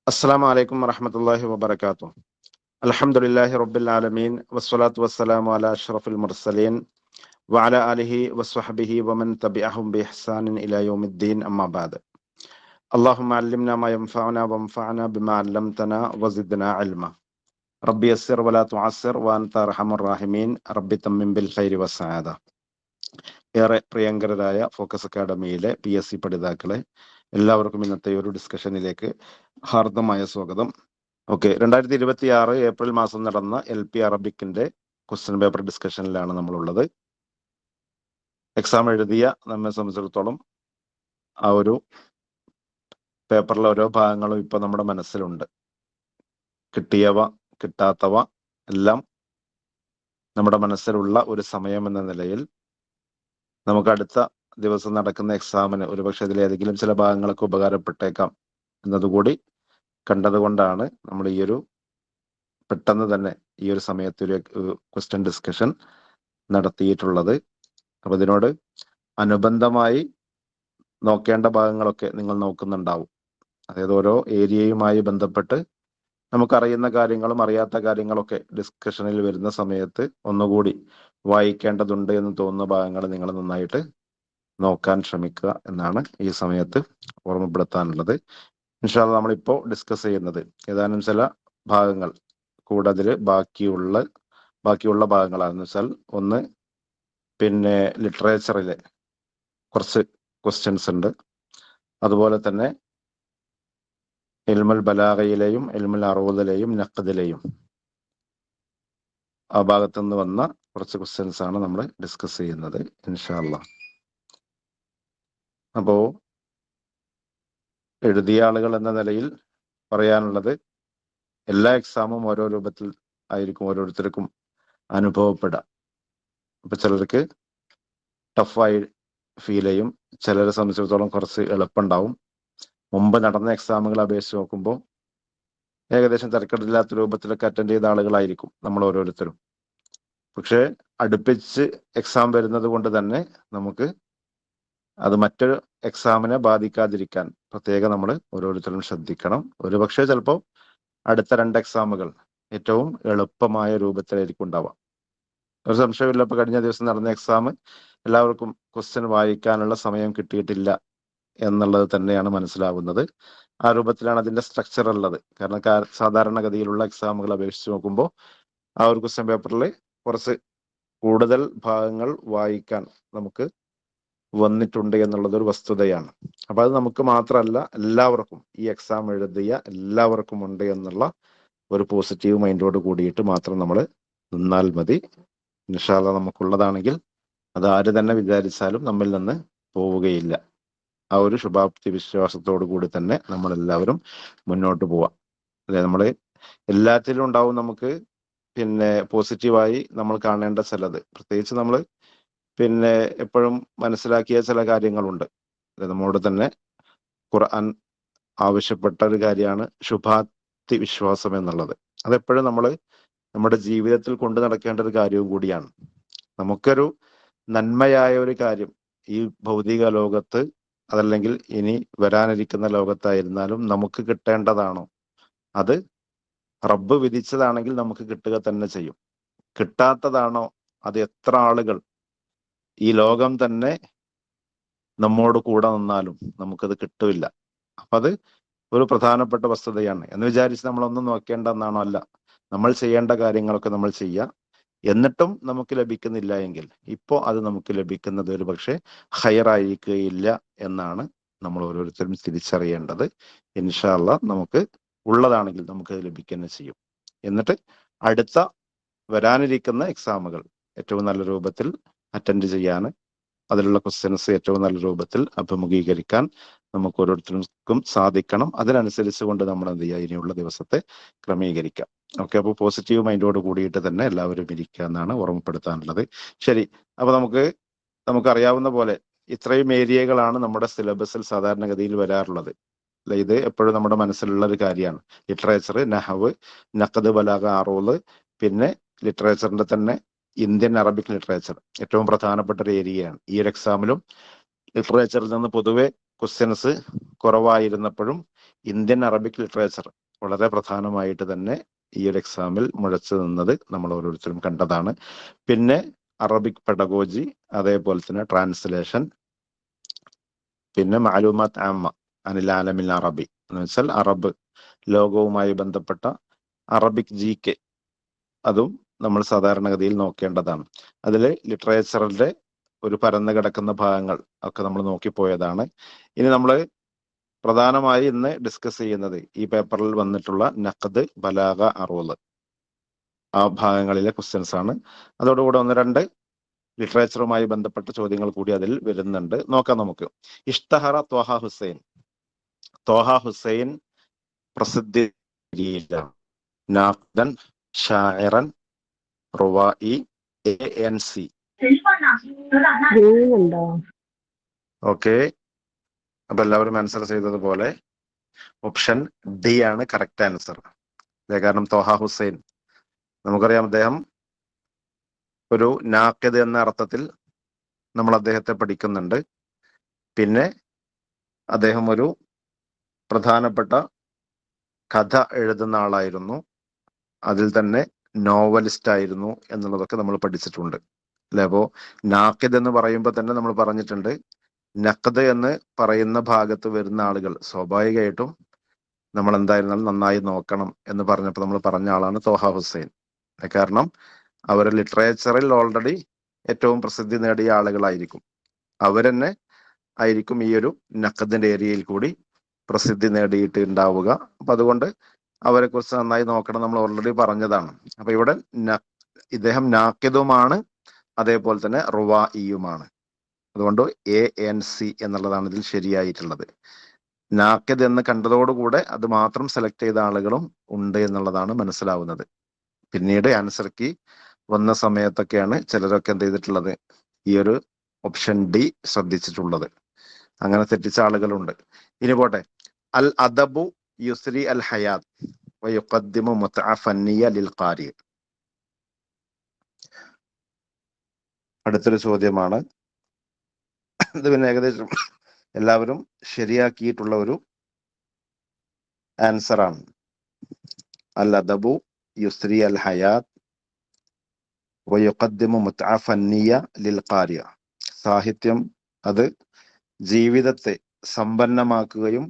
അസ്സലാമു അലൈക്കും വറഹ്മത്തുള്ളാഹി വബറകാതുഹു. അൽഹംദുലില്ലാഹി റബ്ബിൽ ആലമീൻ വസ്സലാത്തു വസ്സലാമു അലാ അഷ്റഫിൽ മുർസലീൻ വഅലാ ആലിഹി വസ്വഹ്ബിഹി വമൻ തബിഅഹും ബിഇഹ്സാനിൻ ഇലാ യൗമിദ്ദീൻ അമ്മാ ബഅദ്. അല്ലാഹുമ്മ അല്ലിംനാ മാ യൻഫഉനാ വൻഫഅനാ ബിമാ അല്ലംതനാ വസിദ്നാ ഇൽമാ. റബ്ബി യസ്സിർ വലാ തുഅസ്സിർ വഅൻത അർഹമുർ റഹീമീൻ. റബ്ബി തമ്മിം ബിൽ ഖൈരി വസ്സആദ. ഏറെ പ്രിയങ്കരരായ ഫോക്കസ് അക്കാഡമിയിലെ PSC പഠിതാക്കളെ, എല്ലാവർക്കും ഇന്നത്തെ ഒരു ഡിസ്കഷനിലേക്ക് ഹാർദമായ സ്വാഗതം. 2026 ഏപ്രിൽ മാസം നടന്ന LP അറബിക്കിന്റെ ക്വസ്റ്റ്യൻ പേപ്പർ ഡിസ്കഷനിലാണ് നമ്മളുള്ളത്. എക്സാം എഴുതിയ നമ്മെ സംബന്ധിച്ചിടത്തോളം ആ ഒരു പേപ്പറിലെ ഓരോ ഭാഗങ്ങളും ഇപ്പൊ നമ്മുടെ മനസ്സിലുണ്ട്. കിട്ടിയവ കിട്ടാത്തവ എല്ലാം നമ്മുടെ മനസ്സിലുള്ള ഒരു സമയം എന്ന നിലയിൽ നമുക്ക് അടുത്ത ദിവസം നടക്കുന്ന എക്സാമിന് ഒരുപക്ഷെ അതിലേതെങ്കിലും ചില ഭാഗങ്ങളൊക്കെ ഉപകാരപ്പെട്ടേക്കാം എന്നതുകൂടി കണ്ടതുകൊണ്ടാണ് നമ്മൾ ഈ ഒരു പെട്ടെന്ന് തന്നെ ഈ ഒരു സമയത്ത് ഒരു ക്വസ്റ്റ്യൻ ഡിസ്കഷൻ നടത്തിയിട്ടുള്ളത്. അപ്പൊ ഇതിനോട് അനുബന്ധമായി നോക്കേണ്ട ഭാഗങ്ങളൊക്കെ നിങ്ങൾ നോക്കുന്നുണ്ടാവും. അതായത് ഓരോ ഏരിയയുമായി ബന്ധപ്പെട്ട് നമുക്കറിയുന്ന കാര്യങ്ങളും അറിയാത്ത കാര്യങ്ങളൊക്കെ ഡിസ്കഷനിൽ വരുന്ന സമയത്ത് ഒന്നുകൂടി വായിക്കേണ്ടതുണ്ട് എന്ന് തോന്നുന്ന ഭാഗങ്ങൾ നിങ്ങൾ നന്നായിട്ട് നോക്കാൻ ശ്രമിക്കുക എന്നാണ് ഈ സമയത്ത് ഓർമ്മപ്പെടുത്താനുള്ളത്. ഇൻഷാ അല്ലാഹ് നമ്മളിപ്പോ ഡിസ്കസ് ചെയ്യുന്നത് ഏതാനും ചില ഭാഗങ്ങൾ കൂടുതൽ ബാക്കിയുള്ള ഭാഗങ്ങളാണെന്ന് വെച്ചാൽ, ഒന്ന് പിന്നെ ലിറ്ററേച്ചറിലെ കുറച്ച് ക്വസ്റ്റ്യൻസ് ഉണ്ട്. അതുപോലെ തന്നെ ഇൽമുൽ ബലാഗയിലെയും ഇൽമുൽ അറൂദിലെയും നഖ്ദിലെയും ആ ഭാഗത്തു നിന്ന് വന്ന കുറച്ച് ക്വസ്റ്റ്യൻസ് ആണ് നമ്മൾ ഡിസ്കസ് ചെയ്യുന്നത് ഇൻഷാ അല്ലാഹ്. അപ്പോ എഴുതിയ ആളുകൾ എന്ന നിലയിൽ പറയാനുള്ളത്, എല്ലാ എക്സാമും ഓരോ രൂപത്തിൽ ആയിരിക്കും ഓരോരുത്തർക്കും അനുഭവപ്പെടുക. അപ്പൊ ചിലർക്ക് ടഫായി ഫീൽ ചെയ്യും, ചിലരെ സംബന്ധിച്ചിടത്തോളം കുറച്ച് എളുപ്പമുണ്ടാവും. മുമ്പ് നടന്ന എക്സാമുകൾ അപേക്ഷിച്ച് നോക്കുമ്പോൾ ഏകദേശം തിരക്കേടില്ലാത്ത രൂപത്തിലൊക്കെ അറ്റൻഡ് ചെയ്ത ആളുകളായിരിക്കും നമ്മൾ ഓരോരുത്തരും. പക്ഷെ അടുപ്പിച്ച് എക്സാം വരുന്നത് കൊണ്ട് തന്നെ നമുക്ക് അത് മറ്റൊരു എക്സാമിനെ ബാധിക്കാതിരിക്കാൻ പ്രത്യേകം നമ്മൾ ഓരോരുത്തരും ശ്രദ്ധിക്കണം. ഒരുപക്ഷെ ചിലപ്പോൾ അടുത്ത 2 എക്സാമുകൾ ഏറ്റവും എളുപ്പമായ രൂപത്തിലായിരിക്കും ഉണ്ടാവുക. ഒരു സംശയമില്ല, ഇപ്പൊ കഴിഞ്ഞ ദിവസം നടന്ന എക്സാം എല്ലാവർക്കും ക്വസ്റ്റ്യൻ വായിക്കാനുള്ള സമയം കിട്ടിയിട്ടില്ല എന്നുള്ളത് തന്നെയാണ് മനസ്സിലാവുന്നത്. ആ രൂപത്തിലാണ് അതിന്റെ സ്ട്രക്ചർ ഉള്ളത്. കാരണം സാധാരണഗതിയിലുള്ള എക്സാമുകൾ അപേക്ഷിച്ച് നോക്കുമ്പോൾ ആ ഒരു ക്വസ്റ്റ്യൻ പേപ്പറിൽ കുറച്ച് കൂടുതൽ ഭാഗങ്ങൾ വായിക്കാൻ നമുക്ക് വന്നിട്ടുണ്ട് എന്നുള്ളത് ഒരു വസ്തുതയാണ്. അപ്പൊ അത് നമുക്ക് മാത്രമല്ല, എല്ലാവർക്കും ഈ എക്സാം എഴുതിയ എല്ലാവർക്കും ഉണ്ട് എന്നുള്ള ഒരു പോസിറ്റീവ് മൈൻഡോട് കൂടിയിട്ട് മാത്രം നമ്മൾ നിന്നാൽ മതി. ഇൻഷാ അല്ലാഹ് നമുക്കുള്ളതാണെങ്കിൽ അത് ആര് തന്നെ വിചാരിച്ചാലും നമ്മിൽ നിന്ന് പോവുകയില്ല. ആ ഒരു ശുഭാപ്തി വിശ്വാസത്തോടു കൂടി തന്നെ നമ്മൾ എല്ലാവരും മുന്നോട്ട് പോവാം. അല്ലെ, നമ്മൾ എല്ലാത്തിലും ഉണ്ടാവും നമുക്ക് പിന്നെ പോസിറ്റീവായി നമ്മൾ കാണേണ്ട ചിലത്. പ്രത്യേകിച്ച് നമ്മൾ പിന്നെ എപ്പോഴും മനസ്സിലാക്കിയ ചില കാര്യങ്ങളുണ്ട്. നമ്മോട് തന്നെ ഖുർആൻ ആവശ്യപ്പെട്ട ഒരു കാര്യമാണ് ശുഭാപ്തി വിശ്വാസം എന്നുള്ളത്. അതെപ്പോഴും നമ്മൾ നമ്മുടെ ജീവിതത്തിൽ കൊണ്ടു നടക്കേണ്ട ഒരു കാര്യവും കൂടിയാണ്. നമുക്കൊരു നന്മയായ ഒരു കാര്യം ഈ ഭൗതിക ലോകത്ത് അതല്ലെങ്കിൽ ഇനി വരാനിരിക്കുന്ന ലോകത്തായിരുന്നാലും നമുക്ക് കിട്ടേണ്ടതാണോ, അത് റബ്ബ് വിധിച്ചതാണെങ്കിൽ നമുക്ക് കിട്ടുക തന്നെ ചെയ്യും. കിട്ടാത്തതാണോ, അത് എത്ര ആളുകൾ ഈ ലോകം തന്നെ നമ്മോട് കൂടെ നിന്നാലും നമുക്കത് കിട്ടില്ല. അപ്പൊ അത് ഒരു പ്രധാനപ്പെട്ട വസ്തുതയാണ് എന്ന് വിചാരിച്ച് നമ്മളൊന്നും നോക്കേണ്ട എന്നാണോ? അല്ല, നമ്മൾ ചെയ്യേണ്ട കാര്യങ്ങളൊക്കെ നമ്മൾ ചെയ്യുക. എന്നിട്ടും നമുക്ക് ലഭിക്കുന്നില്ല എങ്കിൽ ഇപ്പോൾ അത് നമുക്ക് ലഭിക്കുന്നത് ഒരു പക്ഷേ ഹൈറായിരിക്കുകയില്ല എന്നാണ് നമ്മൾ ഓരോരുത്തരും തിരിച്ചറിയേണ്ടത്. ഇൻഷാ അല്ലാഹ് നമുക്ക് ഉള്ളതാണെങ്കിൽ നമുക്ക് അത് ലഭിക്കുക ചെയ്യും. എന്നിട്ട് അടുത്ത വരാനിരിക്കുന്ന എക്സാമുകൾ ഏറ്റവും നല്ല രൂപത്തിൽ അറ്റൻഡ് ചെയ്യാൻ, അതിലുള്ള ക്വസ്റ്റ്യൻസ് ഏറ്റവും നല്ല രൂപത്തിൽ അഭിമുഖീകരിക്കാൻ നമുക്ക് ഓരോരുത്തർക്കും സാധിക്കണം. അതിനനുസരിച്ച് കൊണ്ട് നമ്മൾ എന്ത് ചെയ്യുക, ഇനിയുള്ള ദിവസത്തെ ക്രമീകരിക്കാം. ഓക്കെ, അപ്പോൾ പോസിറ്റീവ് മൈൻഡോട് കൂടിയിട്ട് തന്നെ എല്ലാവരും ഇരിക്കുക എന്നാണ് ഓർമ്മപ്പെടുത്താനുള്ളത്. ശരി, അപ്പൊ നമുക്കറിയാവുന്ന പോലെ ഇത്രയും ഏരിയകളാണ് നമ്മുടെ സിലബസിൽ സാധാരണഗതിയിൽ വരാറുള്ളത്. അല്ലെ, ഇത് എപ്പോഴും നമ്മുടെ മനസ്സിലുള്ള ഒരു കാര്യമാണ്. ലിറ്ററേച്ചർ, നഹവ്, നഖദ്, ബലാഗ, അറൂദ്, പിന്നെ ലിറ്ററേച്ചറിന്റെ തന്നെ ഇന്ത്യൻ അറബിക് ലിറ്ററേച്ചർ ഏറ്റവും പ്രധാനപ്പെട്ട ഒരു ഏരിയയാണ്. ഈ ഒരു എക്സാമിലും ലിറ്ററേച്ചറിൽ നിന്ന് പൊതുവെ ക്വസ്റ്റ്യൻസ് കുറവായിരുന്നപ്പോഴും ഇന്ത്യൻ അറബിക് ലിറ്ററേച്ചർ വളരെ പ്രധാനമായിട്ട് തന്നെ ഈ ഒരു എക്സാമിൽ മുഴച്ചു നിന്നത് നമ്മൾ ഓരോരുത്തരും കണ്ടതാണ്. പിന്നെ അറബിക് പെഡഗോജി, അതേപോലെ തന്നെ ട്രാൻസ്ലേഷൻ, പിന്നെ മാലൂമാത്ത് ആമ്മ അനിൽ ആലമിൽ അറബി എന്ന് വെച്ചാൽ അറബ് ലോകവുമായി ബന്ധപ്പെട്ട അറബിക് GK, അതും നമ്മൾ സാധാരണഗതിയിൽ നോക്കേണ്ടതാണ്. അതിൽ ലിറ്ററേച്ചറിന്റെ ഒരു പരന്നു കിടക്കുന്ന ഭാഗങ്ങൾ ഒക്കെ നമ്മൾ നോക്കിപ്പോയതാണ്. ഇനി നമ്മൾ പ്രധാനമായി ഇന്ന് ഡിസ്കസ് ചെയ്യുന്നത് ഈ പേപ്പറിൽ വന്നിട്ടുള്ള നഖദ്, ബലാഗ, അറൂള്, ആ ഭാഗങ്ങളിലെ ക്വസ്റ്റ്യൻസ് ആണ്. അതോടുകൂടെ ഒന്ന് രണ്ട് ലിറ്ററേച്ചറുമായി ബന്ധപ്പെട്ട ചോദ്യങ്ങൾ കൂടി അതിൽ വരുന്നുണ്ട്. നോക്കാം നമുക്ക്. ഇഷ്തഹറ ത്വഹ ഹുസൈൻ. ത്വഹ ഹുസൈൻ പ്രസിദ്ധി നാഖ്ദൻ, ഷാഇറൻ, റുവായി, ANC. ഓക്കെ, അപ്പൊ എല്ലാവരും ആൻസർ ചെയ്തതുപോലെ ഓപ്ഷൻ ഡി ആണ് കറക്റ്റ് ആൻസർ. കാരണം ത്വഹ ഹുസൈൻ നമുക്കറിയാം, അദ്ദേഹം ഒരു നാഖിദ് എന്ന അർത്ഥത്തിൽ നമ്മൾ അദ്ദേഹത്തെ പഠിക്കുന്നുണ്ട്. പിന്നെ അദ്ദേഹം ഒരു പ്രധാനപ്പെട്ട കഥ എഴുതുന്ന ആളായിരുന്നു, അതിൽ തന്നെ നോവലിസ്റ്റ് ആയിരുന്നു എന്നുള്ളതൊക്കെ നമ്മൾ പഠിച്ചിട്ടുണ്ട് അല്ലെ. അപ്പോ നാഖിദ് എന്ന് പറയുമ്പോൾ തന്നെ നമ്മൾ പറഞ്ഞിട്ടുണ്ട്, നഖദ് എന്ന് പറയുന്ന ഭാഗത്ത് വരുന്ന ആളുകൾ സ്വാഭാവികമായിട്ടും നമ്മൾ എന്തായിരുന്നാലും നന്നായി നോക്കണം എന്ന് പറഞ്ഞപ്പോൾ നമ്മൾ പറഞ്ഞ ആളാണ് ത്വഹ ഹുസൈൻ. കാരണം അവർ ലിറ്ററേച്ചറിൽ ഓൾറെഡി ഏറ്റവും പ്രസിദ്ധി നേടിയ ആളുകളായിരിക്കും. അവരെന്നെ ആയിരിക്കും ഈ ഒരു നഖദിന്റെ ഏരിയയിൽ കൂടി പ്രസിദ്ധി നേടിയിട്ട് ഉണ്ടാവുക. അപ്പൊ അതുകൊണ്ട് അവരെ കുറിച്ച് നന്നായി നോക്കണം, നമ്മൾ ഓൾറെഡി പറഞ്ഞതാണ്. അപ്പൊ ഇവിടെ ഇദ്ദേഹം നാഖിദുമാണ്, അതേപോലെ തന്നെ റുവായിയുമാണ്. അതുകൊണ്ട് ANC എന്നുള്ളതാണ് ഇതിൽ ശരിയായിട്ടുള്ളത്. നാഖിദ് എന്ന് കണ്ടതോടുകൂടെ അത് മാത്രം സെലക്ട് ചെയ്ത ആളുകളും ഉണ്ട് എന്നുള്ളതാണ് മനസ്സിലാവുന്നത്. പിന്നീട് ആൻസർ കീ വന്ന സമയത്തൊക്കെയാണ് ചിലരൊക്കെ എന്ത് ചെയ്തിട്ടുള്ളത്, ഈ ഒരു ഓപ്ഷൻ ഡി ശ്രദ്ധിച്ചിട്ടുള്ളത്. അങ്ങനെ തെറ്റിച്ച ആളുകളുണ്ട്. ഇനി പോട്ടെ. അൽ അദബു യുസ്രി അൽ ഹയാത്ത് വയുഖദ്ദിമു മുത്അ ഫന്നിയ ലിൽ ഖാരി. അടുത്തൊരു ചോദ്യമാണ്. ഇത് പിന്നെ ഏകദേശം എല്ലാവരും ശരിയാക്കിയിട്ടുള്ള ഒരു ആൻസർ ആണ്. അൽ അദബു യുസ്രി അൽ ഹയാത്ത് വയുഖദ്ദിമു മുത്അ ഫന്നിയ ലിൽ ഖാരി. സാഹിത്യം അത് ജീവിതത്തെ സമ്പന്നമാക്കുകയും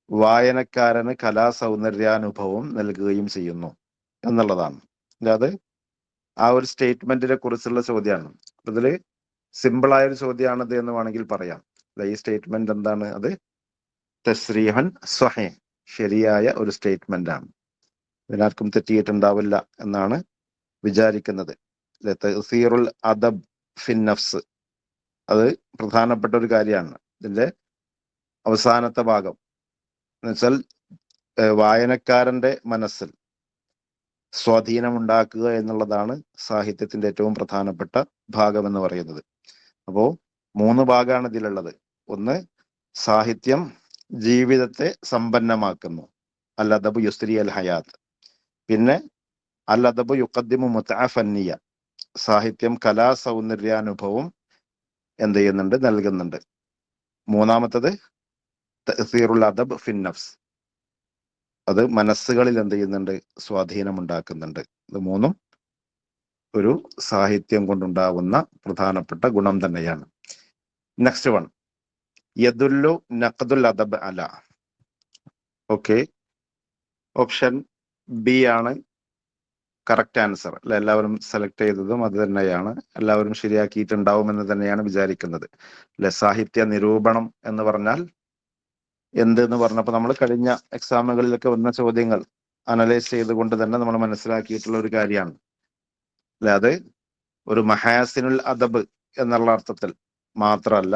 വായനക്കാരന് കലാസൗന്ദര്യാനുഭവം നൽകുകയും ചെയ്യുന്നു എന്നുള്ളതാണ്. അതായത് ആ ഒരു സ്റ്റേറ്റ്മെന്റിനെ കുറിച്ചുള്ള ചോദ്യമാണ്. ഇതില് സിമ്പിളായ ഒരു ചോദ്യമാണത് എന്ന് വേണമെങ്കിൽ പറയാം. ഈ സ്റ്റേറ്റ്മെന്റ് എന്താണ്? അത് തസ്രീഹൻ സ്വഹീഹ്, ശരിയായ ഒരു സ്റ്റേറ്റ്മെന്റ് ആണ്. ഇതിനാർക്കും തെറ്റിയിട്ടുണ്ടാവില്ല എന്നാണ് വിചാരിക്കുന്നത്. തഅ്സീറുൽ അദബ് ഫിൻ നഫ്സ്, അത് പ്രധാനപ്പെട്ട ഒരു കാര്യമാണ്. ഇതിന്റെ അവസാനത്തെ ഭാഗം എന്ന് വെച്ചാൽ വായനക്കാരന്റെ മനസ്സിൽ സ്വാധീനമുണ്ടാക്കുക എന്നുള്ളതാണ് സാഹിത്യത്തിന്റെ ഏറ്റവും പ്രധാനപ്പെട്ട ഭാഗം എന്ന് പറയുന്നത്. അപ്പോ 3 ഭാഗമാണ് ഇതിലുള്ളത്. ഒന്ന്, സാഹിത്യം ജീവിതത്തെ സമ്പന്നമാക്കുന്നു, അൽ അദബു യുസ്രി അൽ ഹയാത്ത്. പിന്നെ അൽ അദബു യുഖദ്ദിമു മുത്അ ഫന്നിയ, സാഹിത്യം കലാ സൗന്ദര്യാനുഭവം എന്ത് ചെയ്യുന്നുണ്ട്, നൽകുന്നുണ്ട്. മൂന്നാമത്തത് തഅ്സീറുൽ അദബ് ഫിൻ നഫ്സ്, അത് മനസ്സുകളിൽ എന്ത് ചെയ്യുന്നുണ്ട്, സ്വാധീനമുണ്ടാക്കുന്നുണ്ട്. ഇത് 3ഉം ഒരു സാഹിത്യം കൊണ്ടുണ്ടാവുന്ന പ്രധാനപ്പെട്ട ഗുണം തന്നെയാണ്. നെക്സ്റ്റ് വൺ, യദുല്ലു നഖ്ദുൽ അദബ് അല. ഓക്കെ, ഓപ്ഷൻ ബി ആണ് കറക്റ്റ് ആൻസർ അല്ലെ. എല്ലാവരും സെലക്ട് ചെയ്തതും അത് തന്നെയാണ്. എല്ലാവരും ശരിയാക്കിയിട്ടുണ്ടാവുമെന്ന് തന്നെയാണ് വിചാരിക്കുന്നത് അല്ലെ. സാഹിത്യ നിരൂപണം എന്ന് പറഞ്ഞാൽ എന്ത് എന്ന് പറഞ്ഞപ്പോൾ നമ്മൾ കഴിഞ്ഞ എക്സാമുകളിലൊക്കെ വന്ന ചോദ്യങ്ങൾ അനലൈസ് ചെയ്തുകൊണ്ട് തന്നെ നമ്മൾ മനസ്സിലാക്കിയിട്ടുള്ള ഒരു കാര്യമാണ് അല്ലെ. അത് ഒരു മഹാസിനുൽ അദബ് എന്നുള്ള അർത്ഥത്തിൽ മാത്രമല്ല,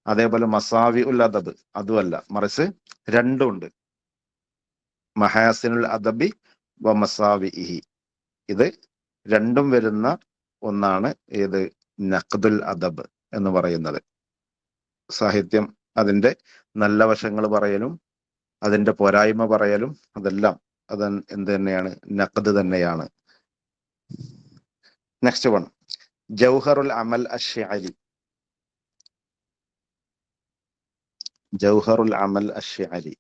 അതേപോലെ മസാവി ഉൽ അദബ് അതുമല്ല, മറിച്ച് രണ്ടും ഉണ്ട്. മഹാസിനുൽ അദബി വ മസാവിഇഹി, ഇത് രണ്ടും വരുന്ന ഒന്നാണ് ഏത്, നഖ്ദുൽ അദബ് എന്ന് പറയുന്നത്. സാഹിത്യം അതിന്റെ നല്ല വശങ്ങൾ പറയലും അതിന്റെ പോരായ്മ പറയലും അതെല്ലാം അത് എന്ത് തന്നെയാണ്, നഖ്ദ് തന്നെയാണ്. നെക്സ്റ്റ് വൺ, ജൗഹറുൽ അമൽ അശ്ശഅരി. ജൗഹറുൽ അമൽ അശ്ശഅരി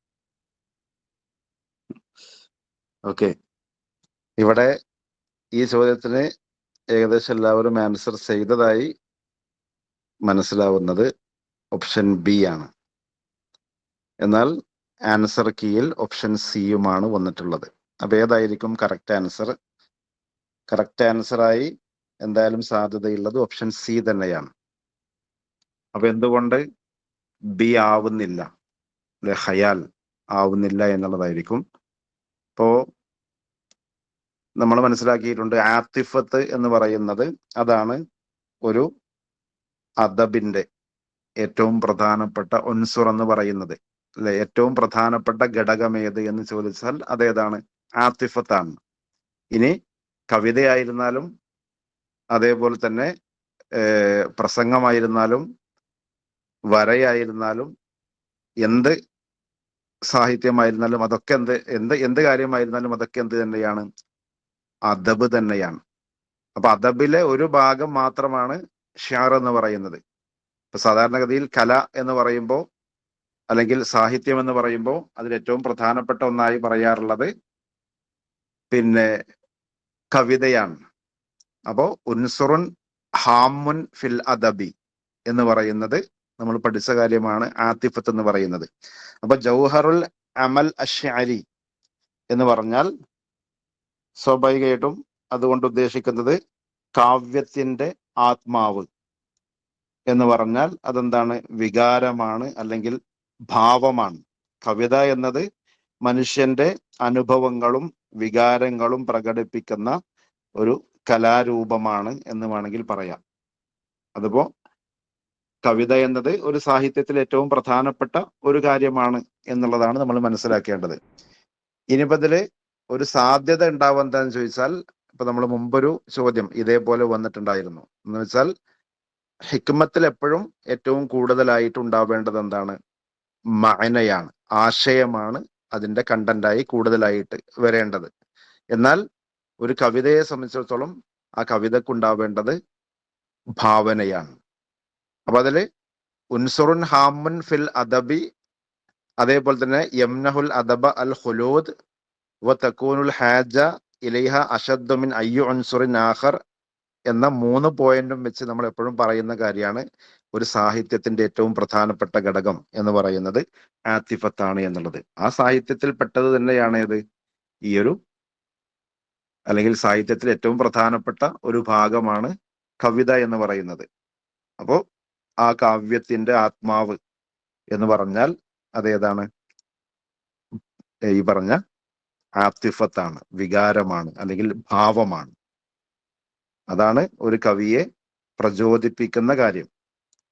ഓക്കെ, ഇവിടെ ഈ ചോദ്യത്തിന് ഏകദേശം എല്ലാവരും ആൻസർ ചെയ്തതായി മനസ്സിലാവുന്നത് ഓപ്ഷൻ ബി ആണ്. എന്നാൽ ആൻസർ കീയിൽ ഓപ്ഷൻ സിയുമാണ് വന്നിട്ടുള്ളത്. അപ്പൊ ഏതായിരിക്കും കറക്റ്റ് ആൻസർ? കറക്റ്റ് ആൻസറായി എന്തായാലും സാധ്യതയുള്ളത് ഓപ്ഷൻ സി തന്നെയാണ്. അപ്പൊ എന്തുകൊണ്ട് ബി ആവുന്നില്ല, അല്ലെ ഖയാൽ ആവുന്നില്ല എന്നുള്ളതായിരിക്കും. ഇപ്പോ നമ്മൾ മനസ്സിലാക്കിയിട്ടുണ്ട് ആത്തിഫത്ത് എന്ന് പറയുന്നത് അതാണ് ഒരു അദബിന്റെ ഏറ്റവും പ്രധാനപ്പെട്ട ഉൻസുർ എന്ന് പറയുന്നത്, അല്ലെ? ഏറ്റവും പ്രധാനപ്പെട്ട ഘടകം ഏത് എന്ന് ചോദിച്ചാൽ അതേതാണ്? ആത്തിഫത്താണ്. ഇനി കവിതയായിരുന്നാലും അതേപോലെ തന്നെ പ്രസംഗമായിരുന്നാലും വരയായിരുന്നാലും എന്ത് സാഹിത്യമായിരുന്നാലും അതൊക്കെ എന്ത് കാര്യമായിരുന്നാലും അതൊക്കെ എന്ത് തന്നെയാണ്? അദബ് തന്നെയാണ്. അപ്പൊ അദബിലെ ഒരു ഭാഗം മാത്രമാണ് ഷിഅർ എന്ന് പറയുന്നത്. ഇപ്പൊ സാധാരണഗതിയിൽ കല എന്ന് പറയുമ്പോൾ അല്ലെങ്കിൽ സാഹിത്യം എന്ന് പറയുമ്പോൾ അതിൽ ഏറ്റവും പ്രധാനപ്പെട്ട ഒന്നായി പറയാറുള്ളത് പിന്നെ കവിതയാണ്. അപ്പോ ഉൻസുറുൻ ഹാമുൻ ഫിൽ അദബി എന്ന് പറയുന്നത് നമ്മൾ പഠിച്ച കാര്യമാണ് ആത്തിഫത്ത് എന്ന് പറയുന്നത്. അപ്പൊ ജൗഹറുൽ അമൽ അശ്ശഅരി എന്ന് പറഞ്ഞാൽ സ്വാഭാവികമായിട്ടും അതുകൊണ്ട് ഉദ്ദേശിക്കുന്നത് കാവ്യത്തിന്റെ ആത്മാവ് എന്ന് പറഞ്ഞാൽ അതെന്താണ്? വികാരമാണ്, അല്ലെങ്കിൽ ഭാവമാണ്. കവിത എന്നത് മനുഷ്യന്റെ അനുഭവങ്ങളും വികാരങ്ങളും പ്രകടിപ്പിക്കുന്ന ഒരു കലാരൂപമാണ് എന്ന് വേണമെങ്കിൽ പറയാം. അതിപ്പോ കവിത എന്നത് ഒരു സാഹിത്യത്തിൽ ഏറ്റവും പ്രധാനപ്പെട്ട ഒരു കാര്യമാണ് എന്നുള്ളതാണ് നമ്മൾ മനസ്സിലാക്കേണ്ടത്. ഇനിയിപ്പതില് ഒരു സാധ്യത ഉണ്ടാവുക എന്താന്ന് ചോദിച്ചാൽ, ഇപ്പൊ നമ്മൾ മുമ്പൊരു ചോദ്യം ഇതേപോലെ വന്നിട്ടുണ്ടായിരുന്നു. എന്ന് വെച്ചാൽ ഹിക്മത്തിൽ എപ്പോഴും ഏറ്റവും കൂടുതലായിട്ട് ഉണ്ടാവേണ്ടത് എന്താണ്? മഅനയാണ്, ആശയമാണ് അതിന്റെ കണ്ടന്റായി കൂടുതലായിട്ട് വരേണ്ടത്. എന്നാൽ ഒരു കവിതയെ സംബന്ധിച്ചിടത്തോളം ആ കവിതക്കുണ്ടാവേണ്ടത് ഭാവനയാണ്. അപ്പൊ അതില് ഉൻസുറുൻ ഹാമുൻ ഫിൽ അദബി, അതേപോലെ തന്നെ യംനഹുൽ അദബ അൽ ഖുലൂദ് വ തകൂനുൽ ഹാജ ഇലൈഹ അശദ്ദു മിൻ അയ്യു ഉൻസുറിൻ ആഖർ എന്ന 3 പോയിന്റും വെച്ച് നമ്മൾ എപ്പോഴും പറയുന്ന കാര്യമാണ് ഒരു സാഹിത്യത്തിന്റെ ഏറ്റവും പ്രധാനപ്പെട്ട ഘടകം എന്ന് പറയുന്നത് ആത്തിഫത്താണ് എന്നുള്ളത്. ആ സാഹിത്യത്തിൽ പെട്ടത് തന്നെയാണ് ഏത്? ഈ ഒരു, അല്ലെങ്കിൽ സാഹിത്യത്തിൽ ഏറ്റവും പ്രധാനപ്പെട്ട ഒരു ഭാഗമാണ് കവിത എന്ന് പറയുന്നത്. അപ്പോ ആ കാവ്യത്തിന്റെ ആത്മാവ് എന്ന് പറഞ്ഞാൽ അതേതാണ്? ഈ പറഞ്ഞ ആത്തിഫത്താണ്, വികാരമാണ്, അല്ലെങ്കിൽ ഭാവമാണ്. അതാണ് ഒരു കവിയെ പ്രചോദിപ്പിക്കുന്ന കാര്യം,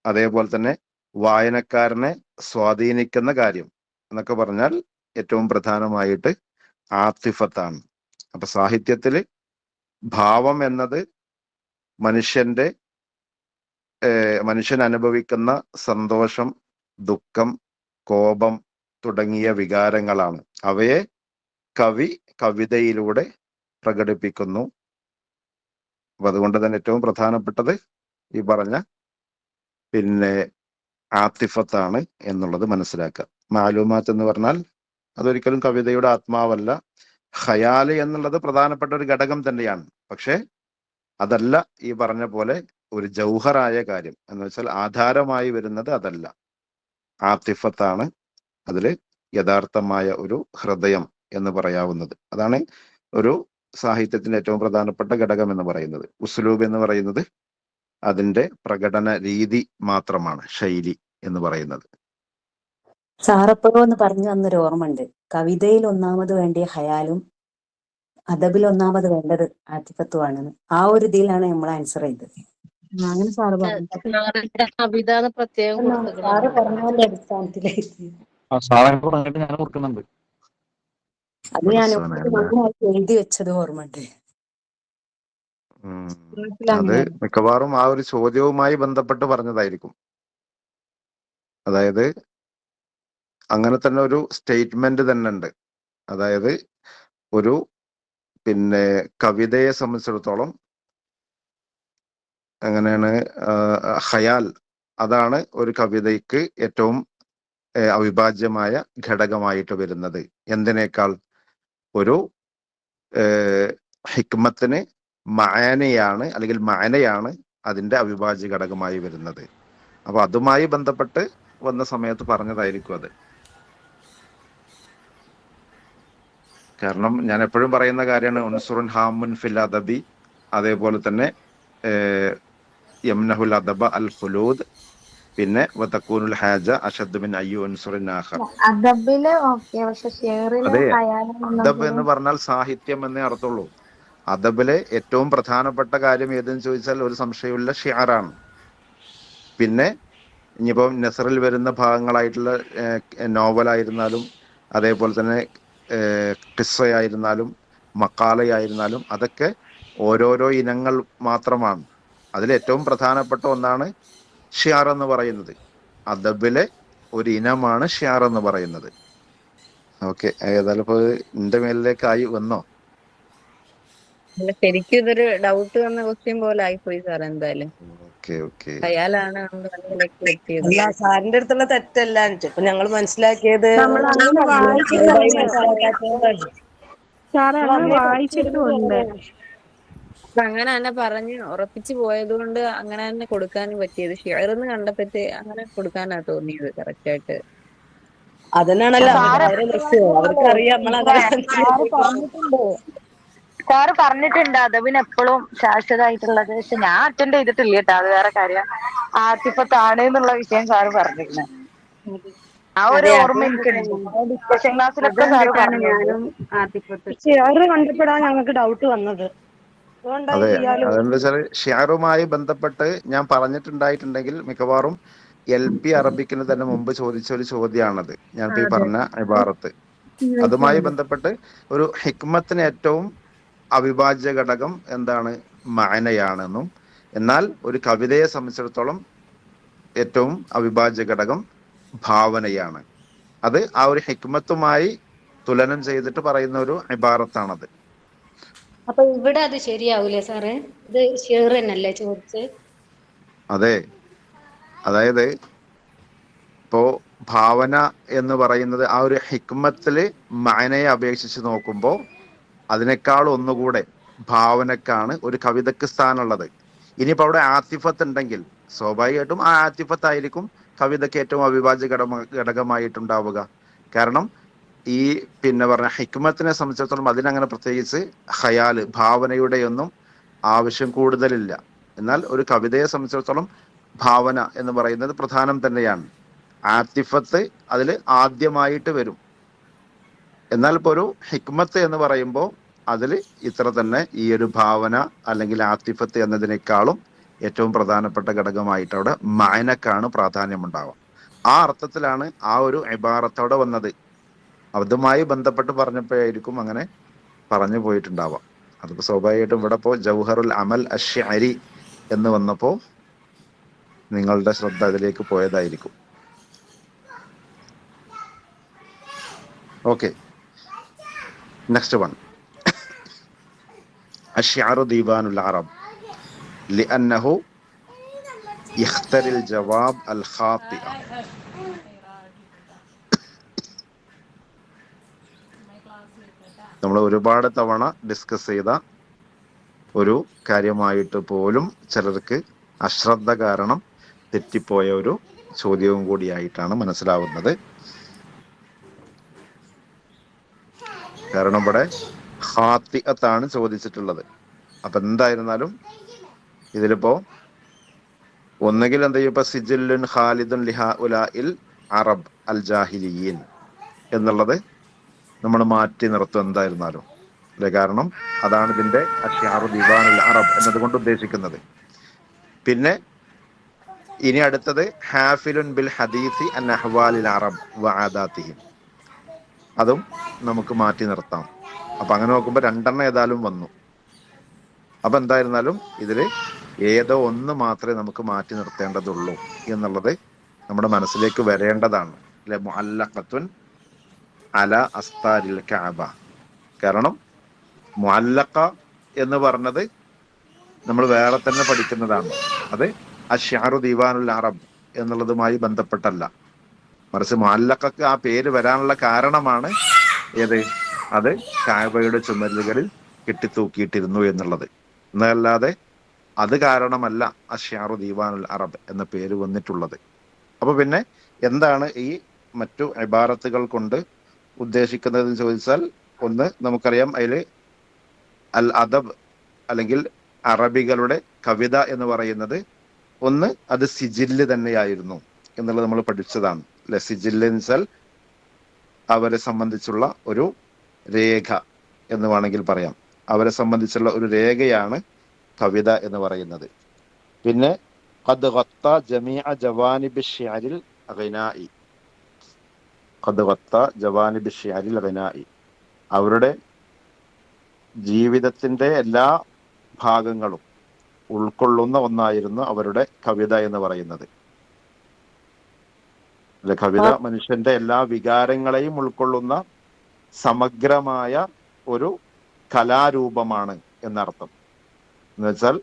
അതേപോലെ തന്നെ വായനക്കാരനെ സ്വാധീനിക്കുന്ന കാര്യം എന്നൊക്കെ പറഞ്ഞാൽ ഏറ്റവും പ്രധാനമായിട്ട് ആത്തിഫത്താണ്. അപ്പൊ സാഹിത്യത്തില് ഭാവം എന്നത് മനുഷ്യൻ അനുഭവിക്കുന്ന സന്തോഷം, ദുഃഖം, കോപം തുടങ്ങിയ വികാരങ്ങളാണ്. അവയെ കവി കവിതയിലൂടെ പ്രകടിപ്പിക്കുന്നു. അപ്പൊ അതുകൊണ്ട് തന്നെ ഏറ്റവും പ്രധാനപ്പെട്ടത് ഈ പറഞ്ഞ ആത്തിഫത്താണ് എന്നുള്ളത് മനസ്സിലാക്കുക. മാലൂമാത്ത് എന്ന് പറഞ്ഞാൽ അതൊരിക്കലും കവിതയുടെ ആത്മാവല്ല. ഖയാല് എന്നുള്ളത് പ്രധാനപ്പെട്ട ഒരു ഘടകം തന്നെയാണ്. പക്ഷെ അതല്ല ഈ പറഞ്ഞ പോലെ ഒരു ജൗഹറായ കാര്യം എന്ന് വെച്ചാൽ ആധാരമായി വരുന്നത് അതല്ല. ആത്തിഫത്താണ് അതില് യഥാർത്ഥമായ ഒരു ഹൃദയം എന്ന് പറയാവുന്നത്. അതാണ് ഒരു സാഹിത്യത്തിന്റെ ഏറ്റവും പ്രധാനപ്പെട്ട ഘടകം എന്ന് പറയുന്നത്. ഉസ്ലൂബ് എന്ന് പറയുന്നത് അതിന്റെ പ്രകടന രീതി മാത്രമാണ്, ശൈലി എന്ന് പറയുന്നത്. സാറപ്പോഴോ എന്ന് പറഞ്ഞു തന്നൊരു ഓർമ്മ ഉണ്ട്. കവിതയിൽ ഒന്നാമത് വേണ്ടിയ ഹയാലും അദബിൽ ഒന്നാമത് വേണ്ടത് ആത്തിഫത്തുമാണെന്ന്. ആ ഒരു ഇതിലാണ് നമ്മൾ ആൻസർ ചെയ്തത്. അങ്ങനെ സാറ് പറഞ്ഞു. സാറ് പറഞ്ഞതിന്റെ അടിസ്ഥാനത്തിലായിട്ട് അത് ഞാൻ നന്നായിട്ട് എഴുതി വെച്ചത് ഓർമ്മ ഉണ്ട്. അത് മിക്കവാറും ആ ഒരു ചോദ്യവുമായി ബന്ധപ്പെട്ട് പറഞ്ഞതായിരിക്കും. അതായത് അങ്ങനെ തന്നെ ഒരു സ്റ്റേറ്റ്മെന്റ് തന്നെ ഉണ്ട്. അതായത് ഒരു കവിതയെ സംബന്ധിച്ചിടത്തോളം അങ്ങനെയാണ്, ഖയാൽ അതാണ് ഒരു കവിതയ്ക്ക് ഏറ്റവും അവിഭാജ്യമായ ഘടകമായിട്ട് വരുന്നത്. എന്തിനേക്കാൾ? ഒരു ഹിക്മത്തിന് മഅനയാണ് അല്ലെങ്കിൽ മഅനയാണ് അതിന്റെ അവിഭാജ്യ ഘടകമായി വരുന്നത്. അപ്പൊ അതുമായി ബന്ധപ്പെട്ട് വന്ന സമയത്ത് പറഞ്ഞതായിരിക്കും അത്. കാരണം ഞാൻ എപ്പോഴും പറയുന്ന കാര്യമാണ് ഉൻസുറുൻ ഹാമുൻ ഫിൽ അദബി, അതേപോലെ തന്നെ യംനഹുൽ അദബ അൽ ഖുലൂദ്, പിന്നെ വതകൂനുൽ ഹാജ അഷദ്ദു മിൻ അയ്യി ഉൻസുറിൻ ആഖർ. അദബില് ഓക്കെ, പക്ഷെ ഷെയറില് അതെ, അദബ് എന്ന് പറഞ്ഞാൽ സാഹിത്യം എന്നേ അർത്ഥമുള്ളൂ. അദബിലെ ഏറ്റവും പ്രധാനപ്പെട്ട കാര്യം ഏതെന്ന് ചോദിച്ചാൽ ഒരു സംശയമുള്ള ഷിഅറാണ്. പിന്നെ ഇനിയിപ്പോൾ നെസറിൽ വരുന്ന ഭാഗങ്ങളായിട്ടുള്ള നോവലായിരുന്നാലും അതേപോലെ തന്നെ ഖിസ്സയായിരുന്നാലും മക്കാലയായിരുന്നാലും അതൊക്കെ ഓരോരോ ഇനങ്ങൾ മാത്രമാണ്. അതിൽ ഏറ്റവും പ്രധാനപ്പെട്ട ഒന്നാണ് ഷിയാർ എന്ന് പറയുന്നത്. അദബിലെ ഒരു ഇനമാണ് ഷിയാർ എന്ന് പറയുന്നത്. ഓക്കെ, ഏതായാലും ഇപ്പോൾ എന്റെ മേലിലേക്കായി വന്നോ? അല്ല, ശരിക്കും ഇതൊരു ഡൗട്ട് വന്ന ക്വസ്റ്റ്യൻ പോലെ ആയിപ്പോയി സാർ. എന്തായാലും ഓക്കെ ഓക്കെ, അയാളാണ് നമ്മളിലേക്ക് എത്തിയത്. അല്ല, സാറിന്റെ അടുത്തുള്ള തെറ്റല്ല. ഇപ്പൊ ഞങ്ങൾ മനസ്സിലാക്കിയത് നമ്മൾ അങ്ങനെ മനസ്സിലാക്കാത്തതുകൊണ്ടാണ്. സാറേ അങ്ങനെ വായിച്ചിട്ടുണ്ട്. അപ്പൊ അങ്ങനെ തന്നെ പറഞ്ഞ് ഉറപ്പിച്ചു പോയത് കൊണ്ട് അങ്ങനെ തന്നെ കൊടുക്കാനും പറ്റിയത്. ഷിയർന്ന് കണ്ടപ്പറ്റേ അങ്ങനെ കൊടുക്കാനാ തോന്നിയത് കറക്റ്റ് ആയിട്ട്. അതിനാണല്ലോ അവരുടെ ലക്ഷ്യം. അവർക്കറിയാം സാറ് പറഞ്ഞിട്ടുണ്ട് അദബിന് എപ്പോഴും ശാശ്വതമായിട്ടുള്ളത്. പക്ഷെ ഞാൻ അറ്റൻഡ് ചെയ്തിട്ടില്ല കേട്ടോ, അത് വേറെ കാര്യം. ആത്തിഫത്താണ് എന്നുള്ള വിഷയം സാറ് പറഞ്ഞിരുന്നത്. ആ ഒരു ഓർമ്മ എനിക്കുണ്ട്. ഡിസ്കഷൻ ക്ലാസ്സിലൊക്കെ സാറ് പറഞ്ഞു. ഷിയർ കണ്ടപ്പോഴാണ് ഞങ്ങൾക്ക് ഡൗട്ട് വന്നത്. അതെ, അതെന്താ വെച്ചാൽ ഷിയാറുമായി ബന്ധപ്പെട്ട് ഞാൻ പറഞ്ഞിട്ടുണ്ടായിട്ടുണ്ടെങ്കിൽ മിക്കവാറും LP അറബിക്കിന് തന്നെ മുമ്പ് ചോദിച്ച ഒരു ചോദ്യമാണത്. ഞാൻ ഈ പറഞ്ഞ ഇബാറത്ത് അതുമായി ബന്ധപ്പെട്ട് ഒരു ഹിക്മത്തിന് ഏറ്റവും അവിഭാജ്യ ഘടകം എന്താണ്? മഅനയാണെന്നും, എന്നാൽ ഒരു കവിതയെ സംബന്ധിച്ചിടത്തോളം ഏറ്റവും അവിഭാജ്യ ഘടകം ഭാവനയാണ്. അത് ആ ഒരു ഹിക്മത്തുമായി തുലനം ചെയ്തിട്ട് പറയുന്ന ഒരു ഇബാറത്താണത്. അപ്പൊ ഇവിടെ അത് ശരിയാവൂലേ സാറേ? ഇത് ഷിയർ തന്നെയല്ലേ ചോദിച്ചത്? അതെ, അതായത് ഇപ്പോ ഭാവന എന്ന് പറയുന്നത് ആ ഒരു ഹിക്മത്തില് മഅനയെ അപേക്ഷിച്ച് നോക്കുമ്പോൾ അതിനേക്കാൾ ഒന്നുകൂടെ ഭാവനക്കാണ് ഒരു കവിതക്ക് സ്ഥാനമുള്ളത്. ഇനിയിപ്പോ അവിടെ ആത്തിഫത്ത് ഉണ്ടെങ്കിൽ സ്വാഭാവികമായിട്ടും ആ ആത്തിഫത്തായിരിക്കും കവിതയ്ക്ക് ഏറ്റവും അവിഭാജ്യ ഘടകമായിട്ടുണ്ടാവുക. കാരണം ഈ പറഞ്ഞ ഹിക്മത്തിനെ സംബന്ധിച്ചിടത്തോളം അതിനങ്ങനെ പ്രത്യേകിച്ച് ഖയാല് ഭാവനയുടെ ഒന്നും ആവശ്യം കൂടുതലില്ല. എന്നാൽ ഒരു കവിതയെ സംബന്ധിച്ചിടത്തോളം ഭാവന എന്ന് പറയുന്നത് പ്രധാനം തന്നെയാണ്. ആത്തിഫത്ത് അതിൽ ആദ്യമായിട്ട് വരും. എന്നാൽ ഇപ്പോൾ ഒരു ഹിക്മത്ത് എന്ന് പറയുമ്പോൾ അതിൽ ഇത്ര തന്നെ ഈ ഒരു ഭാവന അല്ലെങ്കിൽ ആത്തിഫത്ത് എന്നതിനേക്കാളും ഏറ്റവും പ്രധാനപ്പെട്ട ഘടകമായിട്ട് അവിടെ മഅനക്കാണ് പ്രാധാന്യമുണ്ടാവുക. ആ അർത്ഥത്തിലാണ് ആ ഒരു ഇബാറത്തോടെ വന്നത്. അതുമായി ബന്ധപ്പെട്ട് പറഞ്ഞപ്പോഴായിരിക്കും അങ്ങനെ പറഞ്ഞു പോയിട്ടുണ്ടാവാം. അതിപ്പോൾ സ്വാഭാവികമായിട്ടും ഇവിടെ ഇപ്പോൾ ജൗഹറുൽ അമൽ അശ്ശഅരി എന്ന് വന്നപ്പോൾ നിങ്ങളുടെ ശ്രദ്ധ അതിലേക്ക് പോയതായിരിക്കും. Okay, next one. അശ്ശഅറു ദീവാനുൽ അറബ് ലിഅന്നഹു യഖ്തരിൽ ജവാബ് അൽ ഖാത്തിഅ. നമ്മൾ ഒരുപാട് തവണ ഡിസ്കസ് ചെയ്ത ഒരു കാര്യമായിട്ട് പോലും ചിലർക്ക് അശ്രദ്ധ കാരണം തെറ്റിപ്പോയ ഒരു ചോദ്യവും കൂടിയായിട്ടാണ് മനസ്സിലാവുന്നത്. കാരണം ഇവിടെ ഖാത്തിഅത്താണ് ചോദിച്ചിട്ടുള്ളത്. അപ്പൊ എന്തായിരുന്നാലും ഇതിലിപ്പോ ഒന്നുകിൽ എന്ത് ചെയ്യും, ഇപ്പൊ സിജില്ലുൻ ഖാലിദുൻ ലിഹഉലാഇൽ അറബ് അൽ ജാഹിലിയീൻ എന്നുള്ളത് നമ്മൾ മാറ്റി നിർത്തും എന്തായിരുന്നാലും അല്ലെ. കാരണം അതാണ് ഇതിന്റെ അശ്ശഅറു ദീവാനുൽ അറബ് എന്നതുകൊണ്ട് ഉദ്ദേശിക്കുന്നത്. പിന്നെ ഇനി അടുത്തത് ഹാഫിലുൻ ബിൽ ഹദീസി അൻ അഹ്വാലിൽ അറബ് വ ആദാതിഹിം, അതും നമുക്ക് മാറ്റി നിർത്താം. അപ്പൊ അങ്ങനെ നോക്കുമ്പോൾ രണ്ടെണ്ണം ഏതായാലും വന്നു. അപ്പൊ എന്തായിരുന്നാലും ഇതില് ഏതോ ഒന്ന് മാത്രമേ നമുക്ക് മാറ്റി നിർത്തേണ്ടതുള്ളൂ എന്നുള്ളത് നമ്മുടെ മനസ്സിലേക്ക് വരേണ്ടതാണ് അല്ലെ. മുഅല്ലഖത്തുൻ അല അസ്താരിൽ കഅബ. കാരണം മുഅല്ലഖ എന്ന് പറഞ്ഞത് നമ്മൾ വേറെ തന്നെ പഠിക്കുന്നതാണ്. അത് അശ്ശഅറു ദീവാനുൽ അറബ് എന്നുള്ളതുമായി ബന്ധപ്പെട്ടല്ല. മറിച്ച് മുഅല്ലഖക്ക് ആ പേര് വരാനുള്ള കാരണമാണ് ഏത്? അത് കഅബയുടെ ചുമരുകളിൽ കെട്ടിത്തൂക്കിയിട്ടിരുന്നു എന്നുള്ളത്. എന്നല്ലാതെ അത് കാരണമല്ല അഷ്യാറു ദീവാനുൽ അറബ് എന്ന പേര് വന്നിട്ടുള്ളത്. അപ്പൊ പിന്നെ എന്താണ് ഈ മറ്റു ഇബാറത്തുകൾ കൊണ്ട് ഉദ്ദേശിക്കുന്നതെന്ന് ചോദിച്ചാൽ, ഒന്ന് നമുക്കറിയാം, അതിൽ അൽ അദബ് അല്ലെങ്കിൽ അറബികളുടെ കവിത എന്ന് പറയുന്നത് ഒന്ന് അത് സിജില്ല് തന്നെയായിരുന്നു എന്നുള്ളത് നമ്മൾ പഠിച്ചതാണ് അല്ലെ. സിജില്ല് എന്ന് വെച്ചാൽ അവരെ സംബന്ധിച്ചുള്ള ഒരു രേഖ എന്ന് വേണമെങ്കിൽ പറയാം. അവരെ സംബന്ധിച്ചുള്ള ഒരു രേഖയാണ് കവിത എന്ന് പറയുന്നത്. പിന്നെ ഖദ് ഗത്ത ജമീഅ ജവാനിബി ശിഅരിൽ ഗിനാഇ, ഖദ് ഗത്ത ജവാനിബി ശിഅരിൽ ഗിനാഇ, അവരുടെ ജീവിതത്തിന്റെ എല്ലാ ഭാഗങ്ങളും ഉൾക്കൊള്ളുന്ന ഒന്നായിരുന്നു അവരുടെ കവിത എന്ന് പറയുന്നത്. അല്ലെ, കവിത മനുഷ്യന്റെ എല്ലാ വികാരങ്ങളെയും ഉൾക്കൊള്ളുന്ന സമഗ്രമായ ഒരു കലാരൂപമാണ് എന്നർത്ഥം. എന്ന് വെച്ചാൽ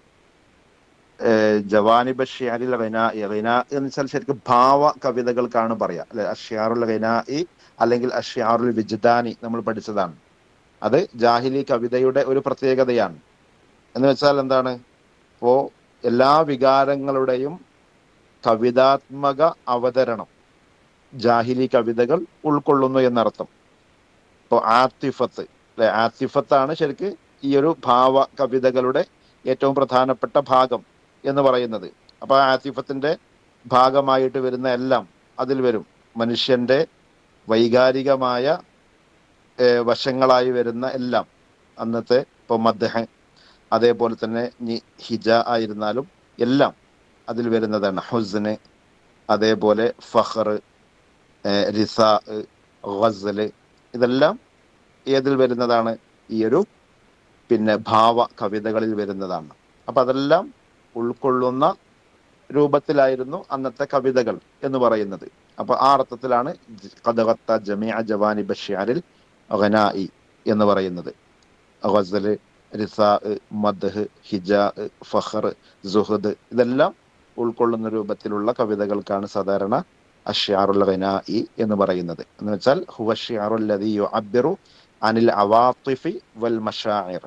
ജവാനിബ ഷിയാരിൽ ഗിനാ എന്ന് വെച്ചാൽ ശരിക്കും ഭാവ കവിതകൾക്കാണ് പറയാ അല്ലെ. അഷ്യാറുൽ ഗിനാഇ അല്ലെങ്കിൽ അഷ്യാറുൽ വിജ്ദാനി നമ്മൾ പഠിച്ചതാണ്. അത് ജാഹിലി കവിതയുടെ ഒരു പ്രത്യേകതയാണ്. എന്ന് വെച്ചാൽ എന്താണ്, ഇപ്പോ എല്ലാ വികാരങ്ങളുടെയും കവിതാത്മക അവതരണം ജാഹിലി കവിതകൾ ഉൾക്കൊള്ളുന്നു എന്നർത്ഥം. ഇപ്പൊ ആത്തിഫത്ത് അല്ലെ, ആത്തിഫത്താണ് ശരിക്ക് ഈ ഒരു ഭാവ കവിതകളുടെ ഏറ്റവും പ്രധാനപ്പെട്ട ഭാഗം എന്ന് പറയുന്നത്. അപ്പൊ ആത്തിഫത്തിന്റെ ഭാഗമായിട്ട് വരുന്ന എല്ലാം അതിൽ വരും. മനുഷ്യന്റെ വൈകാരികമായ വശങ്ങളായി വരുന്ന എല്ലാം, അന്നത്തെ ഇപ്പൊ മദ്ഹ്, അതേപോലെ തന്നെ ഹിജ ആയിരുന്നാലും എല്ലാം അതിൽ വരുന്നതാണ്. ഹുസ്ന്, അതേപോലെ ഫഖർ, റിസാ, ഗസല്, ഇതെല്ലാം ഏതിൽ വരുന്നതാണ്? ഈ ഒരു പിന്നെ ഭാവ കവിതകളിൽ വരുന്നതാണ്. അപ്പൊ അതെല്ലാം ഉൾക്കൊള്ളുന്ന രൂപത്തിലായിരുന്നു അന്നത്തെ കവിതകൾ എന്ന് പറയുന്നത്. അപ്പൊ ആ അർത്ഥത്തിലാണ് ഖദ് ഗത്ത ജമീഅ ജവാനിബ ശിഅരിൽ ഗിനാഇ എന്ന് പറയുന്നത്. ഗസല്, റിസാ, മദ്ഹ്, ഹിജാ, ഫഖർ, സുഹദ്, ഇതെല്ലാം ഉൾക്കൊള്ളുന്ന രൂപത്തിലുള്ള കവിതകൾക്കാണ് സാധാരണ അഷ്യാറുൽ ഗിനാഇ എന്ന് പറയുന്നത്. എന്ന് വെച്ചാൽ ഹുവ അഷ്യാറുൽ ലദീ യുഅബ്ബിറു അനിൽ അവാത്തിഫി വൽ മശാഇർ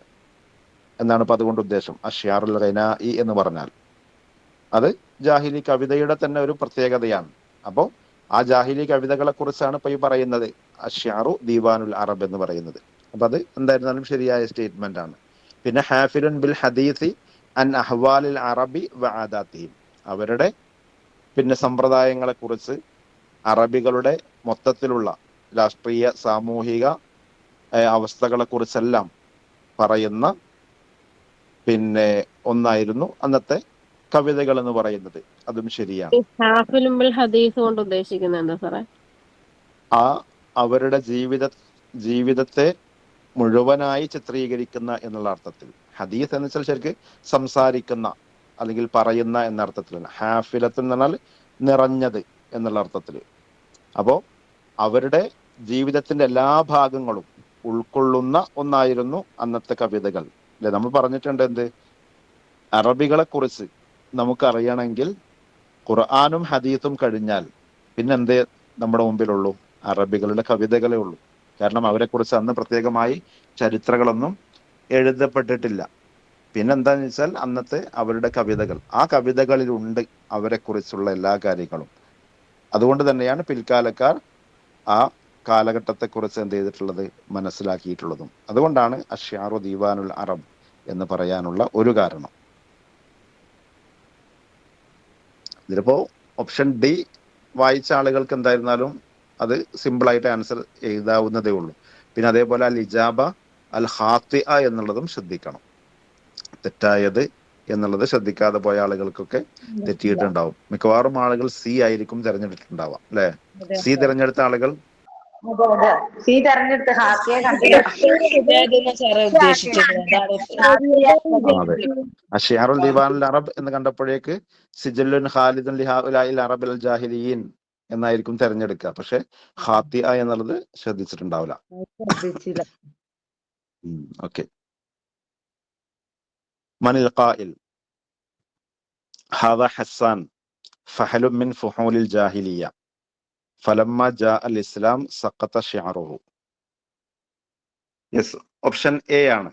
എന്നാണ് ഇപ്പൊ അതുകൊണ്ട് ഉദ്ദേശം. അഷ്യാറുൽ ഗിനാഇ എന്ന് പറഞ്ഞാൽ അത് ജാഹിലി കവിതയുടെ തന്നെ ഒരു പ്രത്യേകതയാണ്. അപ്പോൾ ആ ജാഹിലി കവിതകളെ കുറിച്ചാണ് ഇപ്പൊ ഈ പറയുന്നത് അഷ്യാറു ദീവാനുൽ അറബ് എന്ന് പറയുന്നത്. അപ്പൊ അത് എന്തായിരുന്നാലും ശരിയായ സ്റ്റേറ്റ്മെന്റ് ആണ്. പിന്നെ ഹാഫിലുൻ ബിൽ ഹദീസി അൻ അഹ്വാലിൽ അറബി വ ആദാത്തിഹിം, അവരുടെ പിന്നെ സമ്പ്രദായങ്ങളെ കുറിച്ച്, അറബികളുടെ മൊത്തത്തിലുള്ള രാഷ്ട്രീയ സാമൂഹിക അവസ്ഥകളെ കുറിച്ചെല്ലാം പറയുന്ന പിന്നെ ഒന്നായിരുന്നു അന്നത്തെ കവിതകൾ എന്ന് പറയുന്നത്. അതും ശരിയാണ്. ഹാഫിലുംബിൽ ഹദീസ് കൊണ്ട് ഉദ്ദേശിക്കുന്നത് എന്താ സാറേ? ആ അവരുടെ ജീവിതത്തെ മുഴുവനായി ചിത്രീകരിക്കുന്ന എന്നുള്ള അർത്ഥത്തിൽ. ഹദീസ് എന്ന് വെച്ചാൽ ശരിക്ക് സംസാരിക്കുന്ന അല്ലെങ്കിൽ പറയുന്ന എന്ന അർത്ഥത്തിലാണ്. ഹാഫിലത്ത് എന്ന് പറഞ്ഞാൽ നിറഞ്ഞത് എന്നുള്ള അർത്ഥത്തിൽ. അപ്പോ അവരുടെ ജീവിതത്തിന്റെ എല്ലാ ഭാഗങ്ങളും ഉൾക്കൊള്ളുന്ന ഒന്നായിരുന്നു അന്നത്തെ കവിതകൾ അല്ലെ. നമ്മൾ പറഞ്ഞിട്ടുണ്ട് എന്ത്, അറബികളെ കുറിച്ച് നമുക്കറിയണമെങ്കിൽ ഖുർആനും ഹദീസും കഴിഞ്ഞാൽ പിന്നെ എന്തേ നമ്മുടെ മുമ്പിലുള്ളൂ? അറബികളുടെ കവിതകളേ ഉള്ളൂ. കാരണം അവരെ കുറിച്ച് അന്ന് പ്രത്യേകമായി ചരിത്രങ്ങളൊന്നും എഴുതപ്പെട്ടിട്ടില്ല. പിന്നെന്താന്ന് വെച്ചാൽ അന്നത്തെ അവരുടെ കവിതകൾ, ആ കവിതകളിലുണ്ട് അവരെ കുറിച്ചുള്ള എല്ലാ കാര്യങ്ങളും. അതുകൊണ്ട് തന്നെയാണ് പിൽക്കാലക്കാർ ആ കാലഘട്ടത്തെ കുറിച്ച് എന്ത് ചെയ്തിട്ടുള്ളത്, മനസ്സിലാക്കിയിട്ടുള്ളതും. അതുകൊണ്ടാണ് അഷ്യാറു ദീവാനുൽ അറബ് എന്ന് പറയാനുള്ള ഒരു കാരണം. ഇതിലിപ്പോ ഓപ്ഷൻ ഡി വായിച്ച ആളുകൾക്ക് എന്തായിരുന്നാലും അത് സിമ്പിളായിട്ട് ആൻസർ എഴുതാവുന്നതേ ഉള്ളൂ. പിന്നെ അതേപോലെ അൽ ഇജാബ അൽ ഖാത്തിഅ എന്നുള്ളതും ശ്രദ്ധിക്കണം. തെറ്റായത് എന്നുള്ളത് ശ്രദ്ധിക്കാതെ പോയ ആളുകൾക്കൊക്കെ തെറ്റിയിട്ടുണ്ടാവും. മിക്കവാറും ആളുകൾ സി ആയിരിക്കും തിരഞ്ഞെടുത്തിട്ടുണ്ടാവാം അല്ലെ. സി തിരഞ്ഞെടുത്ത ആളുകൾ സി തെരഞ്ഞെടുത്ത് ഹാസിയെ സാറേ ഉദ്ദേശിച്ചത് അതെ, അഷ്യാറുൽ ദീവാനുൽ അറബ് എന്ന് കണ്ടപ്പോഴേക്ക് സിജല്ലുൻ ഖാലിദുൻ ലിഹാഉലാഇൽ അറബിൽ ജാഹിലിയീൻ എന്നായിരിക്കും തെരഞ്ഞെടുക്കുക. പക്ഷെ ഖാത്തിഅ എന്നുള്ളത് ശ്രദ്ധിച്ചിട്ടുണ്ടാവില്ല. ഓക്കെ. മനിൽ ഖാഇൽ ഹാദാ ഹസ്സാൻ ഫഹലും മിൻ ഫുഹൂലിൽ ജാഹിലിയ ഫലമ്മ ജാ അൽ ഇസ്ലാം സഖത ശിഅറുഹു. യെസ്, ഓപ്ഷൻ എ ആണ്.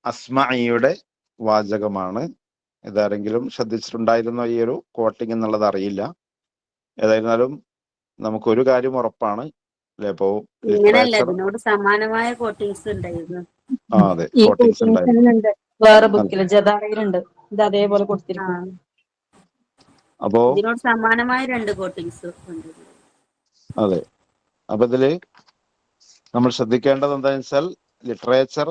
അസ്മഇയുടെ വാചകമാണ്. ഇതാരെങ്കിലും ശ്രദ്ധിച്ചിട്ടുണ്ടായിരുന്നോ ഈ ഒരു കോട്ടിംഗ് എന്നുള്ളത് അറിയില്ല. ഏതായിരുന്നാലും നമുക്കൊരു കാര്യം ഉറപ്പാണ് അല്ലെ, ഇപ്പോ ഇങ്ങനെയല്ല, ലിറ്ററേച്ചർ ഇതിനോട് സമാനമായ കോട്ടിങ്സ് ഉണ്ടായിരുന്നു. അതെ ഈ കോട്ടിങ്സ് ഉണ്ടായിരുന്നു. ഉണ്ട് വേറെ അതെ. ബുക്കില് ജദായിലുണ്ട്, ഇത് അതേപോലെ ആ, കൊടുത്തിരിക്കും. അപ്പോ ഇതിനോട് സമാനമായ 2 കോട്ടിങ്സ് ഉണ്ട്. അതെ, അപ്പൊ ഇതില് നമ്മൾ ശ്രദ്ധിക്കേണ്ടത് എന്താണെന്ന് വെച്ചാൽ ലിറ്ററേച്ചർ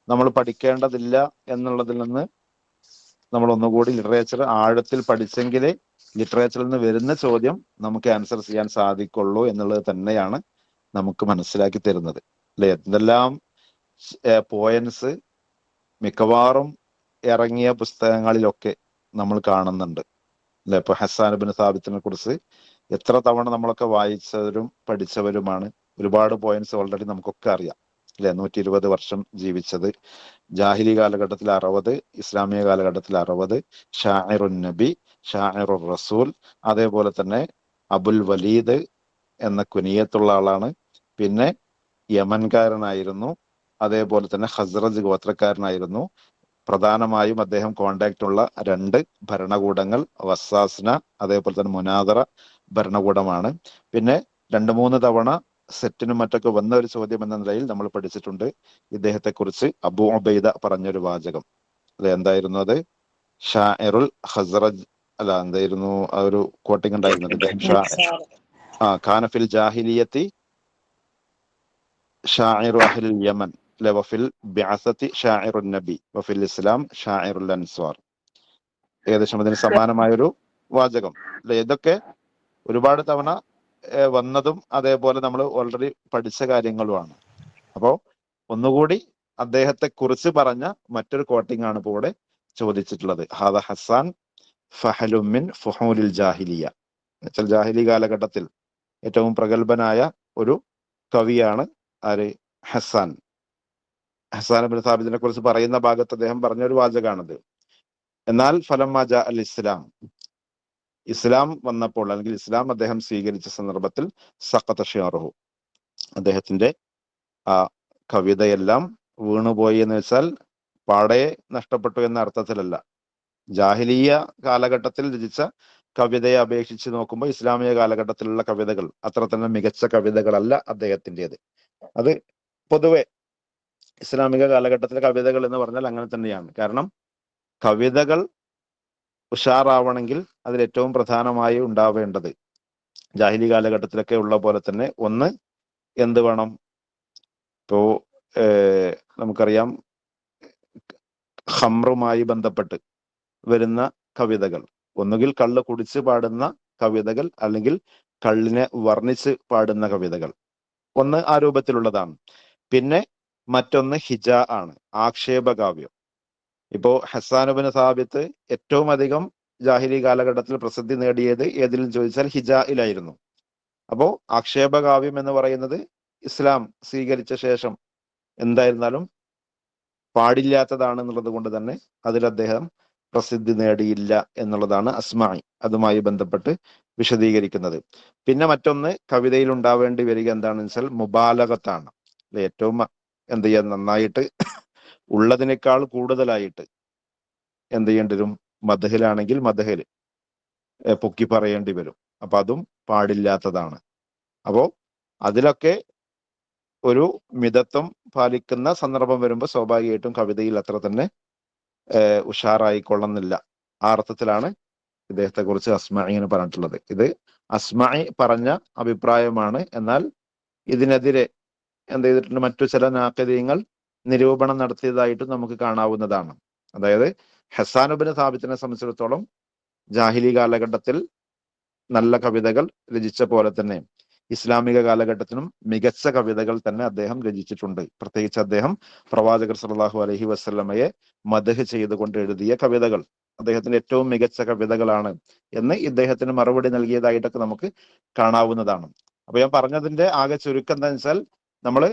നമ്മൾ പഠിക്കേണ്ടതില്ല എന്നുള്ളതിൽ നിന്ന് നമ്മൾ ഒന്നുകൂടി ലിറ്ററേച്ചർ ആഴത്തിൽ പഠിച്ചെങ്കിലേ ലിറ്ററേച്ചറിൽ നിന്ന് വരുന്ന ചോദ്യം നമുക്ക് ആൻസർ ചെയ്യാൻ സാധിക്കുള്ളൂ എന്നുള്ളത് തന്നെയാണ് നമുക്ക് മനസ്സിലാക്കി തരുന്നത് അല്ലെ. എന്തെല്ലാം പോയൻസ് മിക്കവാറും ഇറങ്ങിയ പുസ്തകങ്ങളിലൊക്കെ നമ്മൾ കാണുന്നുണ്ട് അല്ലെ. ഇപ്പൊ ഹസ്സാൻ ഇബ്നു സാബിത്തിനെ കുറിച്ച് എത്ര തവണ നമ്മളൊക്കെ വായിച്ചവരും പഠിച്ചവരുമാണ്. ഒരുപാട് പോയിന്റ്സ് ഓൾറെഡി നമുക്കൊക്കെ അറിയാം അല്ലെ. 120 വർഷം ജീവിച്ചത്, ജാഹിലി കാലഘട്ടത്തിൽ 60, ഇസ്ലാമിക കാലഘട്ടത്തിൽ 60, ഷാഇറുൻ നബി, ഷാഇറുർ റസൂൽ, അതേപോലെ തന്നെ അബുൽ വലീദ് എന്ന കുനിയത്തുള്ള ആളാണ്. പിന്നെ യമൻകാരനായിരുന്നു, അതേപോലെ തന്നെ ഖസ്റജ് ഗോത്രക്കാരനായിരുന്നു. പ്രധാനമായും അദ്ദേഹം കോണ്ടാക്ട് ഉള്ള 2 ഭരണകൂടങ്ങൾ വസ്സാസ്ന അതേപോലെ തന്നെ മുനാദറ ഭരണകൂടമാണ്. പിന്നെ 2-3 തവണ സെറ്റിനും മറ്റൊക്കെ വന്ന ഒരു ചോദ്യം എന്ന നിലയിൽ നമ്മൾ പഠിച്ചിട്ടുണ്ട് ഇദ്ദേഹത്തെ കുറിച്ച് അബൂ ഉബൈദ പറഞ്ഞൊരു വാചകം. അത് എന്തായിരുന്നു? അത് ഷാഇറുൽ ഖസ്റജ് അല്ല, എന്തായിരുന്നു ആ ഒരു കോട്ടിംഗ് ഉണ്ടായിരുന്നത്? ഇദ്ദേഹം കാനഫിൽ ജാഹിലിയത്തി ഷാഇറു അഹ്ലിൽ യമൻ വഫിൽ ബിഅസത്തി ഷാഇറുൻ നബി വഫിൽ ഇസ്ലാം ഷാഇറുൽ അൻസ്വാർ. ഏകദേശം അതിന് സമാനമായൊരു വാചകം അല്ലെ. ഇതൊക്കെ ഒരുപാട് തവണ വന്നതും അതേപോലെ നമ്മൾ ഓൾറെഡി പഠിച്ച കാര്യങ്ങളുമാണ്. അപ്പോ ഒന്നുകൂടി അദ്ദേഹത്തെ കുറിച്ച് പറഞ്ഞ മറ്റൊരു കോട്ടിംഗ് ആണ് ഇപ്പോൾ ഇവിടെ ചോദിച്ചിട്ടുള്ളത്. ഹാദ ഹസ്സാൻ ഫഹലുമിൻ ഫുഹൂലിൽ ജാഹിലിയ. എന്നുവെച്ചാൽ ജാഹിലി കാലഘട്ടത്തിൽ ഏറ്റവും പ്രഗത്ഭനായ ഒരു കവിയാണ് ആര്? ഹസ്സാൻ. ഹസ്സാൻ ഇബ്നു സാബിത്തിനെ കുറിച്ച് പറയുന്ന ഭാഗത്ത് അദ്ദേഹം പറഞ്ഞൊരു വാചകാണത്. എന്നാൽ ഫലമ്മ ജാ അൽ ഇസ്ലാം, ഇസ്ലാം വന്നപ്പോൾ അല്ലെങ്കിൽ ഇസ്ലാം അദ്ദേഹം സ്വീകരിച്ച സന്ദർഭത്തിൽ സഖത ഷിഅറുഹു, അദ്ദേഹത്തിന്റെ ആ കവിതയെല്ലാം വീണുപോയി എന്ന് വെച്ചാൽ പാടെ നഷ്ടപ്പെട്ടു എന്ന അർത്ഥത്തിലല്ല. ജാഹിലീയ കാലഘട്ടത്തിൽ രചിച്ച കവിതയെ അപേക്ഷിച്ച് നോക്കുമ്പോൾ ഇസ്ലാമിക കാലഘട്ടത്തിലുള്ള കവിതകൾ അത്ര തന്നെ മികച്ച കവിതകളല്ല അദ്ദേഹത്തിൻ്റെത്. അത് പൊതുവെ ഇസ്ലാമിക കാലഘട്ടത്തിലെ കവിതകൾ എന്ന് പറഞ്ഞാൽ അങ്ങനെ തന്നെയാണ്. കാരണം കവിതകൾ ഉഷാറാവണമെങ്കിൽ അതിൽ ഏറ്റവും പ്രധാനമായി ഉണ്ടാവേണ്ടത് ജാഹിലി കാലഘട്ടത്തിലൊക്കെ ഉള്ള പോലെ തന്നെ ഒന്ന് എന്ത് വേണം? ഇപ്പോ നമുക്കറിയാം ഖംറുമായി ബന്ധപ്പെട്ട് വരുന്ന കവിതകൾ, ഒന്നുകിൽ കള്ള് കുടിച്ച് പാടുന്ന കവിതകൾ അല്ലെങ്കിൽ കള്ളിനെ വർണ്ണിച്ച് പാടുന്ന കവിതകൾ, ഒന്ന് ആ രൂപത്തിലുള്ളതാണ്. പിന്നെ മറ്റൊന്ന് ഹിജ ആണ്, ആക്ഷേപകാവ്യം. ഇപ്പോ ഹസ്സാൻ ഇബ്നു സാബിത്ത് ഏറ്റവും അധികം ജാഹിലി കാലഘട്ടത്തിൽ പ്രസിദ്ധി നേടിയത് ഏതിലും ചോദിച്ചാൽ ഹിജയിലായിരുന്നു. അപ്പോ ആക്ഷേപകാവ്യം എന്ന് പറയുന്നത് ഇസ്ലാം സ്വീകരിച്ച ശേഷം എന്തായിരുന്നാലും പാടില്ലാത്തതാണെന്നുള്ളത് കൊണ്ട് തന്നെ അതിൽ അദ്ദേഹം പ്രസിദ്ധി നേടിയില്ല എന്നുള്ളതാണ് അസ്മായി അതുമായി ബന്ധപ്പെട്ട് വിശദീകരിക്കുന്നത്. പിന്നെ മറ്റൊന്ന് കവിതയിൽ ഉണ്ടാവേണ്ടി വരിക എന്താണെന്ന് വെച്ചാൽ മുബാലകത്താണ്. ഏറ്റവും എന്ത് ചെയ്യാൻ നന്നായിട്ട് ഉള്ളതിനേക്കാൾ കൂടുതലായിട്ട് എന്ത് ചെയ്യേണ്ടി വരും? മദ്ഹിലാണെങ്കിൽ മദ്ഹിൽ പൊക്കി പറയേണ്ടി വരും. അപ്പൊ അതും പാടില്ലാത്തതാണ്. അപ്പോ അതിലൊക്കെ ഒരു മിതത്വം പാലിക്കുന്ന സന്ദർഭം വരുമ്പോൾ സ്വാഭാവികമായിട്ടും കവിതയിൽ അത്ര തന്നെ ഉഷാറായിക്കൊള്ളുന്നില്ല. ആ അർത്ഥത്തിലാണ് ഇദ്ദേഹത്തെ കുറിച്ച് അസ്മായി എന്ന് പറഞ്ഞിട്ടുള്ളത്. ഇത് അസ്മായി പറഞ്ഞ അഭിപ്രായമാണ്. എന്നാൽ ഇതിനെതിരെ എന്ത് ചെയ്തിട്ടുണ്ട്? മറ്റു ചില നാഖദീങ്ങൾ നിരൂപണം നടത്തിയതായിട്ടും നമുക്ക് കാണാവുന്നതാണ്. അതായത് ഹസ്സാൻ ഇബ്നു സാബിത്തിനെ സംബന്ധിച്ചിടത്തോളം ജാഹിലി കാലഘട്ടത്തിൽ നല്ല കവിതകൾ രചിച്ച പോലെ തന്നെ ഇസ്ലാമിക കാലഘട്ടത്തിനും മികച്ച കവിതകൾ തന്നെ അദ്ദേഹം രചിച്ചിട്ടുണ്ട്. പ്രത്യേകിച്ച് അദ്ദേഹം പ്രവാചകർ സല്ലല്ലാഹു അലൈഹി വസല്ലമയെ മദ്ഹ് ചെയ്തുകൊണ്ട് എഴുതിയ കവിതകൾ അദ്ദേഹത്തിന്റെ ഏറ്റവും മികച്ച കവിതകളാണ് എന്ന് ഇദ്ദേഹത്തിന് മറുപടി നൽകിയതായിട്ടൊക്കെ നമുക്ക് കാണാവുന്നതാണ്. അപ്പൊ ഞാൻ പറഞ്ഞതിന്റെ ആകെ ചുരുക്കം എന്താണെന്ന് വെച്ചാൽ നമ്മള്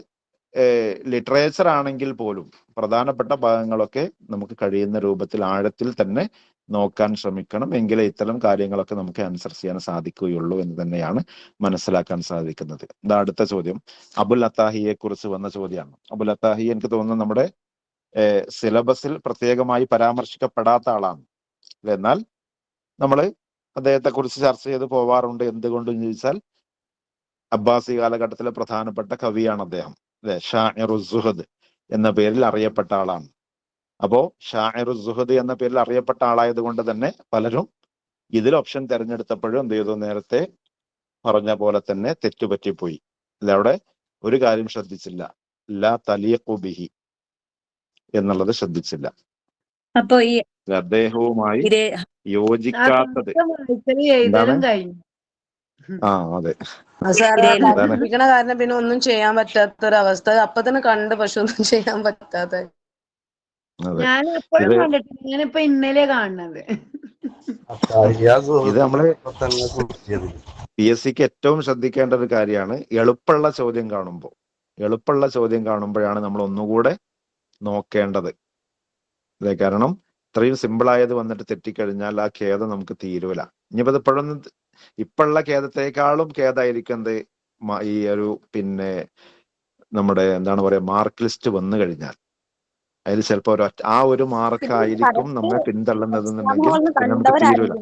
ലിറ്ററേച്ചർ ആണെങ്കിൽ പോലും പ്രധാനപ്പെട്ട ഭാഗങ്ങളൊക്കെ നമുക്ക് കഴിയുന്ന രൂപത്തിൽ ആഴത്തിൽ തന്നെ നോക്കാൻ ശ്രമിക്കണം. എങ്കിലേ ഇത്തരം കാര്യങ്ങളൊക്കെ നമുക്ക് ആൻസർ ചെയ്യാൻ സാധിക്കുകയുള്ളൂ എന്ന് തന്നെയാണ് മനസ്സിലാക്കാൻ സാധിക്കുന്നത്. ഇതാ അടുത്ത ചോദ്യം അബുൽ അത്താഹിയെ കുറിച്ച് വന്ന ചോദ്യമാണ്. അബുൽ അത്താഹി എനിക്ക് തോന്നുന്നു നമ്മുടെ സിലബസിൽ പ്രത്യേകമായി പരാമർശിക്കപ്പെടാത്ത ആളാണ്. എന്നാൽ നമ്മൾ അദ്ദേഹത്തെ കുറിച്ച് ചർച്ച ചെയ്ത് പോവാറുണ്ട്. എന്തുകൊണ്ടെന്ന് ചോദിച്ചാൽ അബ്ബാസി കാലഘട്ടത്തിലെ പ്രധാനപ്പെട്ട കവിയാണ് അദ്ദേഹം. ഷാഇറുസ്സുഹദ് എന്ന പേരിൽ അറിയപ്പെട്ട ആളാണ്. അപ്പോ ഷാഇറുസ്സുഹദ് എന്ന പേരിൽ അറിയപ്പെട്ട ആളായത് കൊണ്ട് തന്നെ പലരും ഇതിൽ ഓപ്ഷൻ തിരഞ്ഞെടുത്തപ്പോഴും എന്ത് ചെയ്തു, നേരത്തെ പറഞ്ഞ പോലെ തന്നെ തെറ്റുപറ്റിപ്പോയി. അവിടെ ഒരു കാര്യം ശ്രദ്ധിച്ചില്ല, ലാ തലീഖു ബിഹി എന്നുള്ളത് ശ്രദ്ധിച്ചില്ല. അപ്പൊ ഈ അദ്ദേഹവുമായി ഇതേ യോജിക്കാത്തത് എന്താണ്? ആ അതെ, സാറ് അതാണ്. പഠിപ്പിക്കണ കാരണം പിന്നെ ഒന്നും ചെയ്യാൻ പറ്റാത്തൊരവസ്ഥ. അപ്പൊ തന്നെ കണ്ട്, പക്ഷെ ഒന്നും ചെയ്യാൻ പറ്റാത്ത. അതെ, ഞാൻ എപ്പോഴും ഇത് കണ്ടിട്ടില്ല, ഞാനിപ്പോ ഇന്നലെ കാണുന്നത്. ഇത് നമ്മള് PSCക്ക് ഏറ്റവും ശ്രദ്ധിക്കേണ്ട ഒരു കാര്യമാണ്. എളുപ്പമുള്ള ചോദ്യം കാണുമ്പോഴാണ് നമ്മൾ ഒന്നുകൂടെ നോക്കേണ്ടത്. അതെ, കാരണം ഇത്രയും സിമ്പിൾ ആയത് വന്നിട്ട് തെറ്റിക്കഴിഞ്ഞാൽ ആ ഖേദം നമുക്ക് തീരൂല. ഇനിയിപ്പോ ഇപ്പോഴുള്ള ഖേദത്തെക്കാളും ഖേദമായിരിക്കും എന്ത്, ഈ ഒരു പിന്നെ നമ്മുടെ എന്താണ് പറയാ മാർക്ക് ലിസ്റ്റ് വന്നു കഴിഞ്ഞാൽ അതിൽ ചിലപ്പോ ആ ഒരു മാർക്കായിരിക്കും നമ്മെ പിന്തള്ളുന്നതെന്നുണ്ടെങ്കിൽ പിന്നെ നമുക്ക് തീരൂല.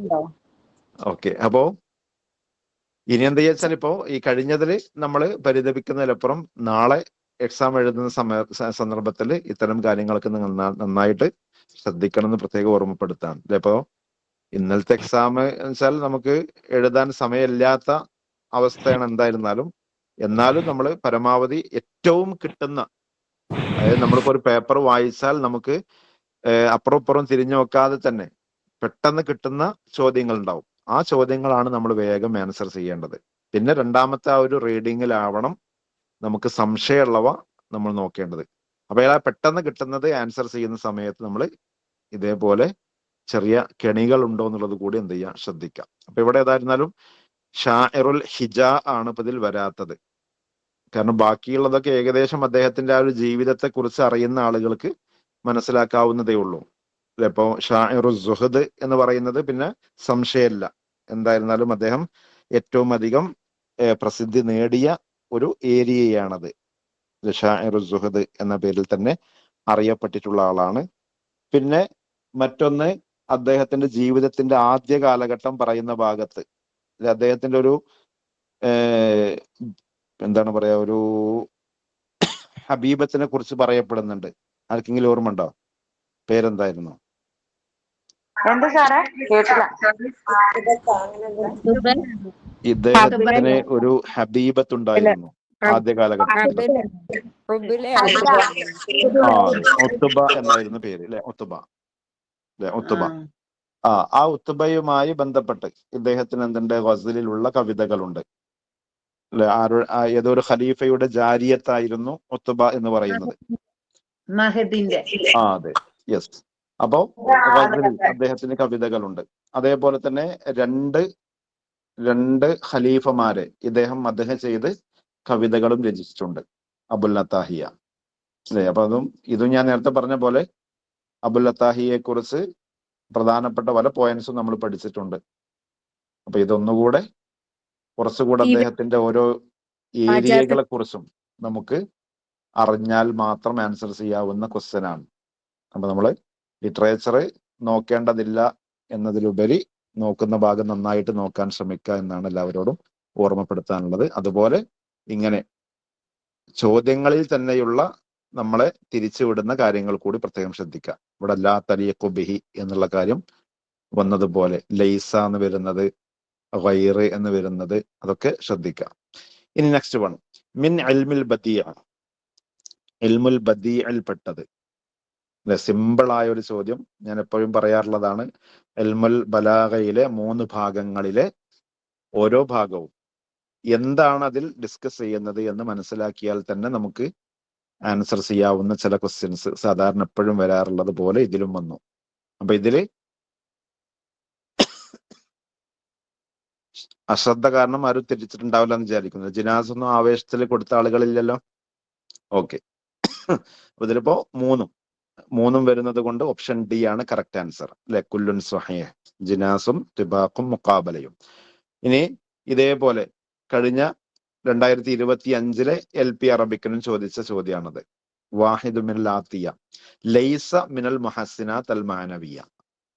ഓക്കെ, അപ്പോ ഇനി എന്താ വെച്ചാൽ ഇപ്പോ ഈ കഴിഞ്ഞതില് നമ്മൾ പരിതപിക്കുന്നതിലപ്പുറം നാളെ എക്സാം എഴുതുന്ന സന്ദർഭത്തിൽ ഇത്തരം കാര്യങ്ങൾക്ക് നന്നായിട്ട് ശ്രദ്ധിക്കണം എന്ന് പ്രത്യേകം ഓർമ്മപ്പെടുത്താണ്. ഇപ്പോ ഇന്നലത്തെ എക്സാം വെച്ചാൽ നമുക്ക് എഴുതാൻ സമയമില്ലാത്ത അവസ്ഥയാണ് എന്തായിരുന്നാലും. എന്നാലും നമ്മൾ പരമാവധി ഏറ്റവും കിട്ടുന്ന, അതായത് നമ്മളിപ്പോ ഒരു പേപ്പർ വായിച്ചാൽ നമുക്ക് അപ്പുറം ഇപ്പുറം തിരിഞ്ഞു നോക്കാതെ തന്നെ പെട്ടെന്ന് കിട്ടുന്ന ചോദ്യങ്ങൾ ഉണ്ടാവും. ആ ചോദ്യങ്ങളാണ് നമ്മൾ വേഗം ആൻസർ ചെയ്യേണ്ടത്. പിന്നെ രണ്ടാമത്തെ ആ ഒരു റീഡിങ്ങിലാവണം നമുക്ക് സംശയമുള്ളവ നമ്മൾ നോക്കേണ്ടത്. അപ്പൊ ആ പെട്ടെന്ന് കിട്ടുന്നത് ആൻസർ ചെയ്യുന്ന സമയത്ത് നമ്മൾ ഇതേപോലെ ചെറിയ കെണികൾ ഉണ്ടോ എന്നുള്ളത് കൂടി എന്ത് ചെയ്യാം, ശ്രദ്ധിക്കാം. അപ്പൊ ഇവിടെ ഏതായിരുന്നാലും ഷാഇറുൽ ഹിജാ ആണ് ഇപ്പൊ ഇതിൽ വരാത്തത്. കാരണം ബാക്കിയുള്ളതൊക്കെ ഏകദേശം അദ്ദേഹത്തിന്റെ ആ ഒരു ജീവിതത്തെ കുറിച്ച് അറിയുന്ന ആളുകൾക്ക് മനസ്സിലാക്കാവുന്നതേ ഉള്ളൂ. ഇപ്പോ ഷാഇറുസ്സുഹദ് എന്ന് പറയുന്നത് പിന്നെ സംശയമില്ല, എന്തായിരുന്നാലും അദ്ദേഹം ഏറ്റവും അധികം പ്രസിദ്ധി നേടിയ ഒരു ഏരിയയാണത്. ഷാഇറുസ്സുഹദ് എന്ന പേരിൽ തന്നെ അറിയപ്പെട്ടിട്ടുള്ള ആളാണ്. പിന്നെ മറ്റൊന്ന്, അദ്ദേഹത്തിന്റെ ജീവിതത്തിന്റെ ആദ്യ കാലഘട്ടം പറയുന്ന ഭാഗത്ത് അദ്ദേഹത്തിന്റെ ഒരു എന്താണ് പറയാ, ഒരു ഹബീബത്തിനെ കുറിച്ച് പറയപ്പെടുന്നുണ്ട്. ആർക്കെങ്കിലും ഓർമ്മ ഉണ്ടോ? പേരെന്തായിരുന്നു? എന്ത് സാറേ, കേട്ടില്ല. ഇദ്ദേഹത്തിന് ഒരു ഹബീബത്ത് ഉണ്ടായിരുന്നു ആദ്യ കാലഘട്ടത്തിൽ. ആ അതെ, ഒത്തുബ എന്നായിരുന്നു പേര് അല്ലെ, ഒത്തുബ അല്ലെ, ഒത്തുബ. ആ ഉത്തുബയുമായി ബന്ധപ്പെട്ട് ഇദ്ദേഹത്തിന് എന്തുണ്ട്, ഗസലിലുള്ള കവിതകളുണ്ട് അല്ലെ. ഏതോ ഒരു ഖലീഫയുടെ ജാരിയത്തായിരുന്നു ഒത്തുബ എന്ന് പറയുന്നത്. ആ അതെ, യെസ്. അപ്പോ ഗസലിൽ അദ്ദേഹത്തിന് കവിതകളുണ്ട്. അതേപോലെ തന്നെ രണ്ട് ഖലീഫമാരെ ഇദ്ദേഹം മദ്ഹ് ചെയ്ത് കവിതകളും രചിച്ചിട്ടുണ്ട്, അബുൽ അത്താഹിയ അല്ലെ. അപ്പൊ ഇതും ഞാൻ നേരത്തെ പറഞ്ഞ പോലെ അബുൽ അത്താഹിയെ കുറിച്ച് പ്രധാനപ്പെട്ട പല പോയിന്റ്സും നമ്മൾ പഠിച്ചിട്ടുണ്ട്. അപ്പൊ ഇതൊന്നുകൂടെ കുറച്ചുകൂടെ അദ്ദേഹത്തിന്റെ ഓരോ ഏരിയകളെ കുറിച്ചും നമുക്ക് അറിഞ്ഞാൽ മാത്രം ആൻസർ ചെയ്യാവുന്ന ക്വസ്റ്റ്യൻ ആണ്. അപ്പൊ നമ്മൾ ലിറ്ററേച്ചർ നോക്കേണ്ടതില്ല എന്നതിലുപരി നോക്കുന്ന ഭാഗം നന്നായിട്ട് നോക്കാൻ ശ്രമിക്കുക എന്നാണ് എല്ലാവരോടും ഓർമ്മപ്പെടുത്താനുള്ളത്. അതുപോലെ ഇങ്ങനെ ചോദ്യങ്ങളിൽ തന്നെയുള്ള നമ്മളെ തിരിച്ചുവിടുന്ന കാര്യങ്ങൾ കൂടി പ്രത്യേകം ശ്രദ്ധിക്കുക. ഇവിടെ ലാ തലീഖു ബിഹി എന്നുള്ള കാര്യം വന്നതുപോലെ ലൈസ എന്ന് വരുന്നത്, ഗൈറ് എന്ന് വരുന്നത്, അതൊക്കെ ശ്രദ്ധിക്കുക. ഇനി നെക്സ്റ്റ് വൺ, മിൻ ഇൽമുൽ ബദീഅ, ഇൽമുൽ ബദീഅൽ പെട്ടത്. സിമ്പിൾ ആയ ഒരു ചോദ്യം, ഞാൻ എപ്പോഴും പറയാറുള്ളതാണ്. ഇൽമുൽ ബലാഗയിലെ 3 ഭാഗങ്ങളിലെ ഓരോ ഭാഗവും എന്താണ് അതിൽ ഡിസ്കസ് ചെയ്യുന്നത് എന്ന് മനസ്സിലാക്കിയാൽ തന്നെ നമുക്ക് ആൻസർ ചെയ്യാവുന്ന ചില ക്വസ്റ്റ്യൻസ് സാധാരണ എപ്പോഴും വരാറുള്ളത് പോലെ ഇതിലും വന്നു. അപ്പൊ ഇതില് അശ്രദ്ധ കാരണം ആരും തിരിച്ചിട്ടുണ്ടാവില്ല എന്ന് വിചാരിക്കുന്നത്. ജിനാസ് ഒന്നും ആവേശത്തിൽ കൊടുത്ത ആളുകളില്ലല്ലോ. ഓക്കെ, അപ്പൊ ഇതിലിപ്പോ മൂന്നും വരുന്നത് കൊണ്ട് ഓപ്ഷൻ ഡി ആണ് കറക്റ്റ് ആൻസർ അല്ലെ. കുല്ലുൻ സ്വഹീഹ്, ജിനാസും തിബാഖും മുഖാബലയും. ഇനി ഇതേപോലെ കഴിഞ്ഞ 2025 LP അറബിക്കിനും ചോദിച്ച ചോദ്യമാണത്. വാഹിദു മിനൽ ആത്തിയ ലൈസ മിനൽ മുഹസ്സിനാത്ത് അൽ മാനവിയ,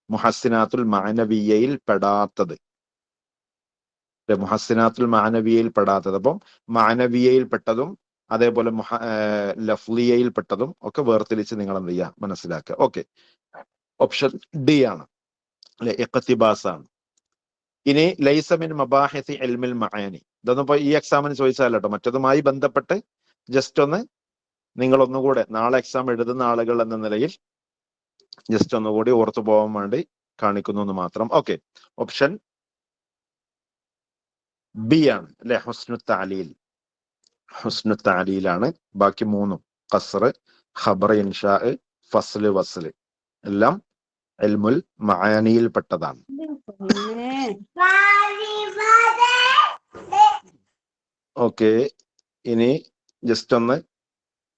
മുഹസ്സിനാത്തുൽ മാനവിയയിൽ പെടാത്തത്, മുഹസ്സിനാത്തുൽ മാനവിയയിൽ പെടാത്തത്. അപ്പം മാനവിയയിൽ പെട്ടതും അതേപോലെ ലഫ്ലിയയിൽ പെട്ടതും ഒക്കെ വേർതിരിച്ച് നിങ്ങൾ എന്ത് ചെയ്യുക, മനസ്സിലാക്കുക. ഓക്കെ, ഓപ്ഷൻ ഡി ആണ് അല്ലെ, ഇഖ്തിബാസ് ആണ്. ഇനി ലൈസ മിൻ മബാഹിസി ഇൽമിൽ മആനി, ഇതൊന്നും ഇപ്പൊ ഈ എക്സാമിന് ചോദിച്ചാലോ കേട്ടോ, മറ്റതുമായി ബന്ധപ്പെട്ട് ജസ്റ്റ് ഒന്ന് നിങ്ങൾ ഒന്നുകൂടെ നാളെ എക്സാം എഴുതുന്ന ആളുകൾ എന്ന നിലയിൽ ജസ്റ്റ് ഒന്നുകൂടി ഓർത്തു പോകാൻ വേണ്ടി കാണിക്കുന്നു എന്ന് മാത്രം. ഓക്കെ, ഓപ്ഷൻ ബി ആണ് അല്ലെ, ഹുസ്നു താലീൽ. ഹുസ്നു താലീലാണ്. ബാക്കി മൂന്നും ഖസ്ർ, ഖബർ, ഇൻഷാ, ഫസ്ല്, വസ്ല് എല്ലാം ഇൽമുൽ മആനിയിൽ പെട്ടതാണ്. ഓക്കെ, ഇനി ജസ്റ്റ് ഒന്ന്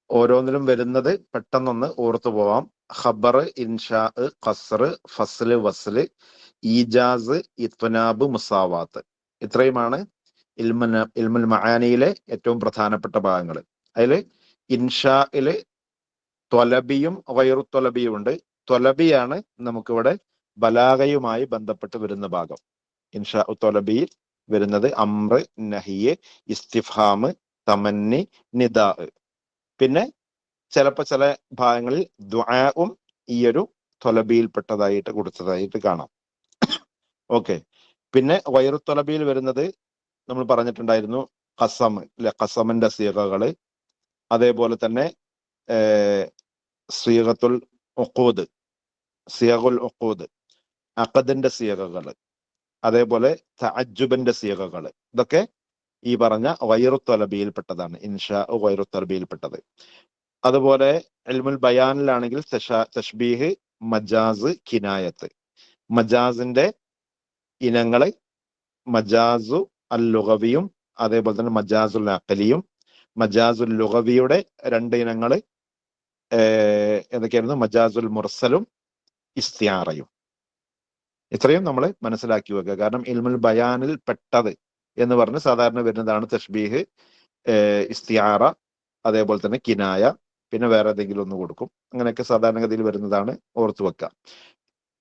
ഓരോന്നിലും വരുന്നത് പെട്ടെന്നൊന്ന് ഓർത്തു പോവാം. ഖബർ, ഇൻഷാ, ഖസ്ർ, ഫസ്ല്, വസ്ല്, ഈജാസ്, ഇത്നാബ്, മുസാവാത്ത്, ഇത്രയുമാണ് ഇൽമുൽ മആനിയിലെ ഏറ്റവും പ്രധാനപ്പെട്ട ഭാഗങ്ങൾ. അതിൽ ഇൻഷായില് ത്വലബിയും ഗൈറു ത്വലബിയും ഉണ്ട്. ത്വലബിയാണ് നമുക്കിവിടെ ബലാഗയുമായി ബന്ധപ്പെട്ട് വരുന്ന ഭാഗം. ഇൻഷാ ത്വലബിയിൽ വരുന്നത് അംർ, നഹിയ്, ഇസ്തിഫ്ഹാം, തമന്നി, നിദാ. പിന്നെ ചിലപ്പോൾ ചില ഭാഗങ്ങളിൽ ദുആഉം ഈ ഒരു ത്വലബിയിൽപ്പെട്ടതായിട്ട് കൊടുത്തതായിട്ട് കാണാം. ഓക്കെ, പിന്നെ ഗൈറു ത്വലബിയിൽ വരുന്നത് നമ്മൾ പറഞ്ഞിട്ടുണ്ടായിരുന്നു ഖസം അല്ലെ, ഖസമിന്റെ സീഗകള്, അതേപോലെ തന്നെ സീഗത്തുൽ ഉഖൂദ്, സിയഗുൽ ഉഖൂദ്, അഖദിന്റെ സീഗകള്, അതേപോലെ തഅജ്ജുബിന്റെ സീഗകള്, ഇതൊക്കെ ഈ പറഞ്ഞ ഗൈറു ത്വലബിയിൽപ്പെട്ടതാണ്. ഇൻഷാ ഗൈറു ത്വലബിയിൽപ്പെട്ടത്. അതുപോലെ ഇൽമുൽ ബയാനിലാണെങ്കിൽ തശ്ബീഹ്, മജാസ്, കിനായത്ത്, മജാസിന്റെ ഇനങ്ങള് മജാസു അൽ ലുഗവിയും അതേപോലെ തന്നെ മജാസുൽ അഖലിയും. മജാസുൽ ലുഗവിയുടെ രണ്ട് ഇനങ്ങള് ഏതൊക്കെയായിരുന്നു? മജാസുൽ മുർസലും ഇസ്തിയാറയും. ഇത്രയും നമ്മൾ മനസ്സിലാക്കി വെക്കുക. കാരണം ഇൽമുൽ ബയാനിൽ പെട്ടത് എന്ന് പറഞ്ഞ് സാധാരണ വരുന്നതാണ് തശ്ബീഹ്, ഇസ്തിയാറ, അതേപോലെ തന്നെ കിനായ, പിന്നെ വേറെ ഏതെങ്കിലും ഒന്ന് കൊടുക്കും. അങ്ങനെയൊക്കെ സാധാരണഗതിയിൽ വരുന്നതാണ്, ഓർത്തു വെക്കുക.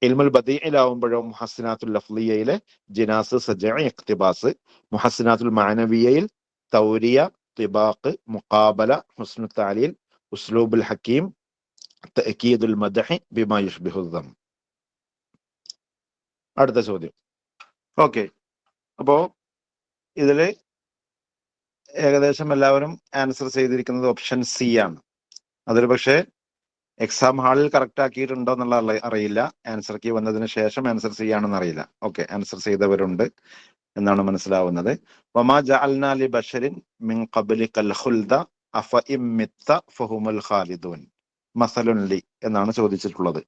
ഇൽമുൽ ബദീഇലാവുമ്പോഴോ മുഹസ്സിനാത്തുൽ ലഫ്ലിയയിലെ ജിനാസ്, സജഅ, ഇഖ്തിബാസ്, മുഹസ്സിനാത്തുൽ മഅനവിയയിൽ തൗരിയ, തിബാഖ്, മുഖാബല, ഹുസ്നു താലീൽ, ഉസ്ലൂബുൽ ഹക്കീം, തഅക്കീദുൽ മദ്ഹ് ബിമാ യുഷ്ബിഹു ദം. അടുത്ത ചോദ്യം. ഓക്കെ, അപ്പോ ഇതില് ഏകദേശം എല്ലാവരും ആൻസർ ചെയ്തിരിക്കുന്നത് ഓപ്ഷൻ സി ആണ്. അതിൽ പക്ഷേ എക്സാം ഹാളിൽ കറക്റ്റ് ആക്കിയിട്ടുണ്ടോ എന്നുള്ള അറിയില്ല. ആൻസർ കീ വന്നതിന് ശേഷം ആൻസർ ചെയ്യാണെന്ന് അറിയില്ല. ഓക്കെ, ആൻസർ ചെയ്തവരുണ്ട് എന്നാണ് മനസ്സിലാവുന്നത്. വമാ ജഅൽനാ ലി ബശരിൻ മിൻ ഖബ്ലികൽ ഖുൽദ അഫ ഇം മിത്ത ഫഹുമുൽ ഖാലിദൂൻ മസലുൻ ലി എന്നാണ് ചോദിച്ചിട്ടുള്ളത്.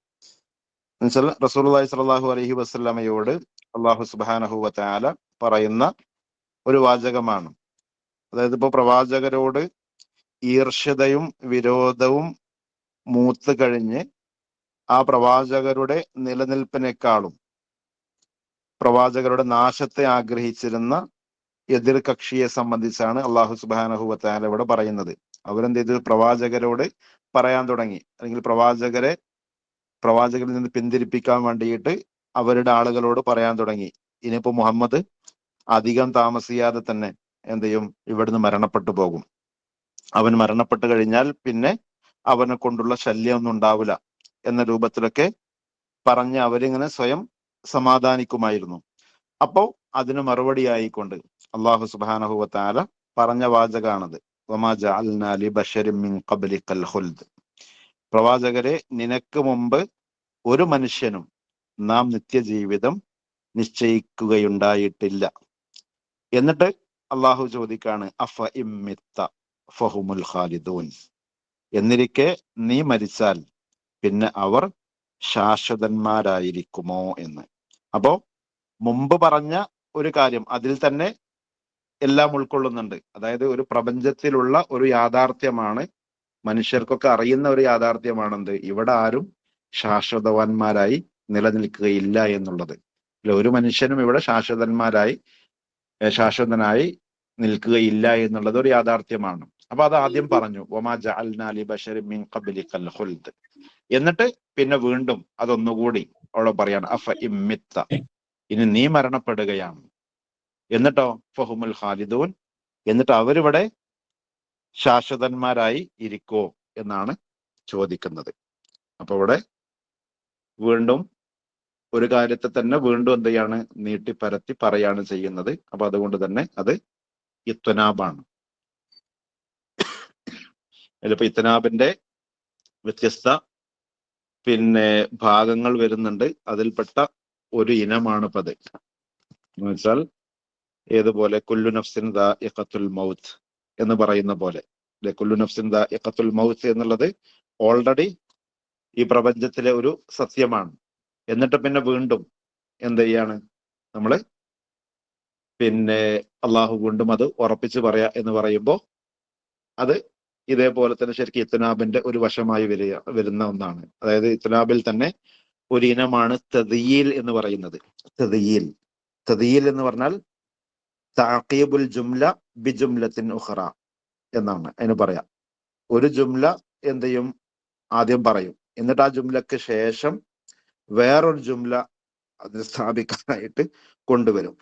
എന്നുവെച്ചാൽ റസൂലുള്ളാഹി സ്വല്ലല്ലാഹു അലൈഹി വസല്ലമയോട് അല്ലാഹു സുബ്ഹാനഹു വ തആല പറയുന്ന ഒരു വാചകമാണ്. അതായത് ഇപ്പോ പ്രവാചകരോട് ഈർഷ്യതയും വിരോധവും മൂത്ത് കഴിഞ്ഞ് ആ പ്രവാചകരുടെ നിലനിൽപ്പിനേക്കാളും പ്രവാചകരുടെ നാശത്തെ ആഗ്രഹിച്ചിരുന്ന എതിർ കക്ഷിയെ സംബന്ധിച്ചാണ് അള്ളാഹു സുബ്ഹാനഹു വ തആല ഇവിടെ പറയുന്നത്. അവരെന്ത് ചെയ്തു? പ്രവാചകരോട് പറയാൻ തുടങ്ങി, അല്ലെങ്കിൽ പ്രവാചകരിൽ നിന്ന് പിന്തിരിപ്പിക്കാൻ വേണ്ടിയിട്ട് അവരുടെ ആളുകളോട് പറയാൻ തുടങ്ങി. ഇനിയിപ്പോ മുഹമ്മദ് അധികം താമസിയാതെ തന്നെ എന്ത് ചെയ്യും? ഇവിടുന്ന് മരണപ്പെട്ടു പോകും. അവൻ മരണപ്പെട്ടു കഴിഞ്ഞാൽ പിന്നെ അവനെ കൊണ്ടുള്ള ശല്യം ഒന്നും ഉണ്ടാവില്ല എന്ന രൂപത്തിലൊക്കെ പറഞ്ഞ് അവരിങ്ങനെ സ്വയം സമാധാനിക്കുമായിരുന്നു. അപ്പോ അതിന് മറുപടി ആയിക്കൊണ്ട് അള്ളാഹു സുബ്ഹാനഹു വ തആല പറഞ്ഞ വാചകാണത്. വമാ ജഅൽനാ ലി ബശരിൻ മിൻ ഖബ്ലികൽ ഖുൽദ്, പ്രവാചകരെ നിനക്ക് മുമ്പ് ഒരു മനുഷ്യനും നാം നിത്യജീവിതം നിശ്ചയിക്കുകയുണ്ടായിട്ടില്ല. എന്നിട്ട് അള്ളാഹു ചോദിക്കാണ് അഫ ഇമ്മിത്ത ഫഹുമുൽ ഖാലിദൂൻ, എന്നിരിക്കെ നീ മരിച്ചാൽ പിന്നെ അവർ ശാശ്വതന്മാരായിരിക്കുമോ എന്ന്. അപ്പോ മുമ്പ് പറഞ്ഞ ഒരു കാര്യം അതിൽ തന്നെ എല്ലാം ഉൾക്കൊള്ളുന്നുണ്ട്. അതായത് ഒരു പ്രപഞ്ചത്തിലുള്ള ഒരു യാഥാർത്ഥ്യമാണ്, മനുഷ്യർക്കൊക്കെ അറിയുന്ന ഒരു യാഥാർത്ഥ്യമാണെന്ത്? ഇവിടെ ആരും ശാശ്വതവാന്മാരായി നിലനിൽക്കുകയില്ല എന്നുള്ളത്. അല്ല, ഒരു മനുഷ്യനും ഇവിടെ ശാശ്വതനായി നിൽക്കുകയില്ല എന്നുള്ളത് ഒരു യാഥാർത്ഥ്യമാണ്. അപ്പൊ അത് ആദ്യം പറഞ്ഞു വമാ ജഅൽനാ ലി ബശരിൻ മിൻ ഖബ്ലിക്കൽ ഖുൽദ്. എന്നിട്ട് പിന്നെ വീണ്ടും അതൊന്നുകൂടി അവിടെ പറയാണ് അഫ ഇമ്മിത്ത, ഇനി നീ മരണപ്പെടുകയാണ്, എന്നിട്ടോ ഫഹുമുൽ ഖാലിദൂൻ, എന്നിട്ട് അവരിവിടെ ശാശ്വതന്മാരായി ഇരിക്കോ എന്നാണ് ചോദിക്കുന്നത്. അപ്പൊ ഇവിടെ വീണ്ടും ഒരു കാര്യത്തെ തന്നെ വീണ്ടും എന്ത് ചെയ്യാണ്, നീട്ടിപ്പരത്തി പറയാണ് ചെയ്യുന്നത്. അപ്പൊ അതുകൊണ്ട് തന്നെ അത് ഇത്നാബാണ്. ഇതിലിപ്പോ ഇത്നാബിന്റെ വ്യത്യസ്ത ഭാഗങ്ങൾ വരുന്നുണ്ട്. അതിൽപ്പെട്ട ഒരു ഇനമാണ് ഇപ്പത്. എന്ന് വെച്ചാൽ ഏതുപോലെ കുല്ലു നഫ്സിൻ ദാഇഖത്തുൽ മൗത്ത് എന്ന് പറയുന്ന പോലെ, കുല്ലു നഫ്സിൻ ദാഇഖത്തുൽ മൗത്ത് എന്നുള്ളത് ഓൾറെഡി ഈ പ്രപഞ്ചത്തിലെ ഒരു സത്യമാണ്. എന്നിട്ട് പിന്നെ വീണ്ടും എന്ത് ചെയ്യാണ് നമ്മള് അള്ളാഹു വീണ്ടും അത് ഉറപ്പിച്ച് പറയാ എന്ന് പറയുമ്പോൾ അത് ഇതേപോലെ തന്നെ ശരിക്കും ഇത്നാബിന്റെ ഒരു വശമായി വരുന്ന ഒന്നാണ്. അതായത് ഇത്നാബിൽ തന്നെ ഒരു ഇനമാണ് തദീൽ എന്ന് പറയുന്നത്. തദീൽ എന്ന് പറഞ്ഞാൽ തഅഖീബുൽ ജുംല ബിജുംലത്തിൻ ഉഖറ എന്നാണ് അതിന് പറയാം. ഒരു ജുംല എന്ത് ചെയ്യും, ആദ്യം പറയും, എന്നിട്ട് ആ ജുംലക്ക് ശേഷം വേറൊരു ജുംല അതിന് സ്ഥാപിക്കാനായിട്ട് കൊണ്ടുവരും.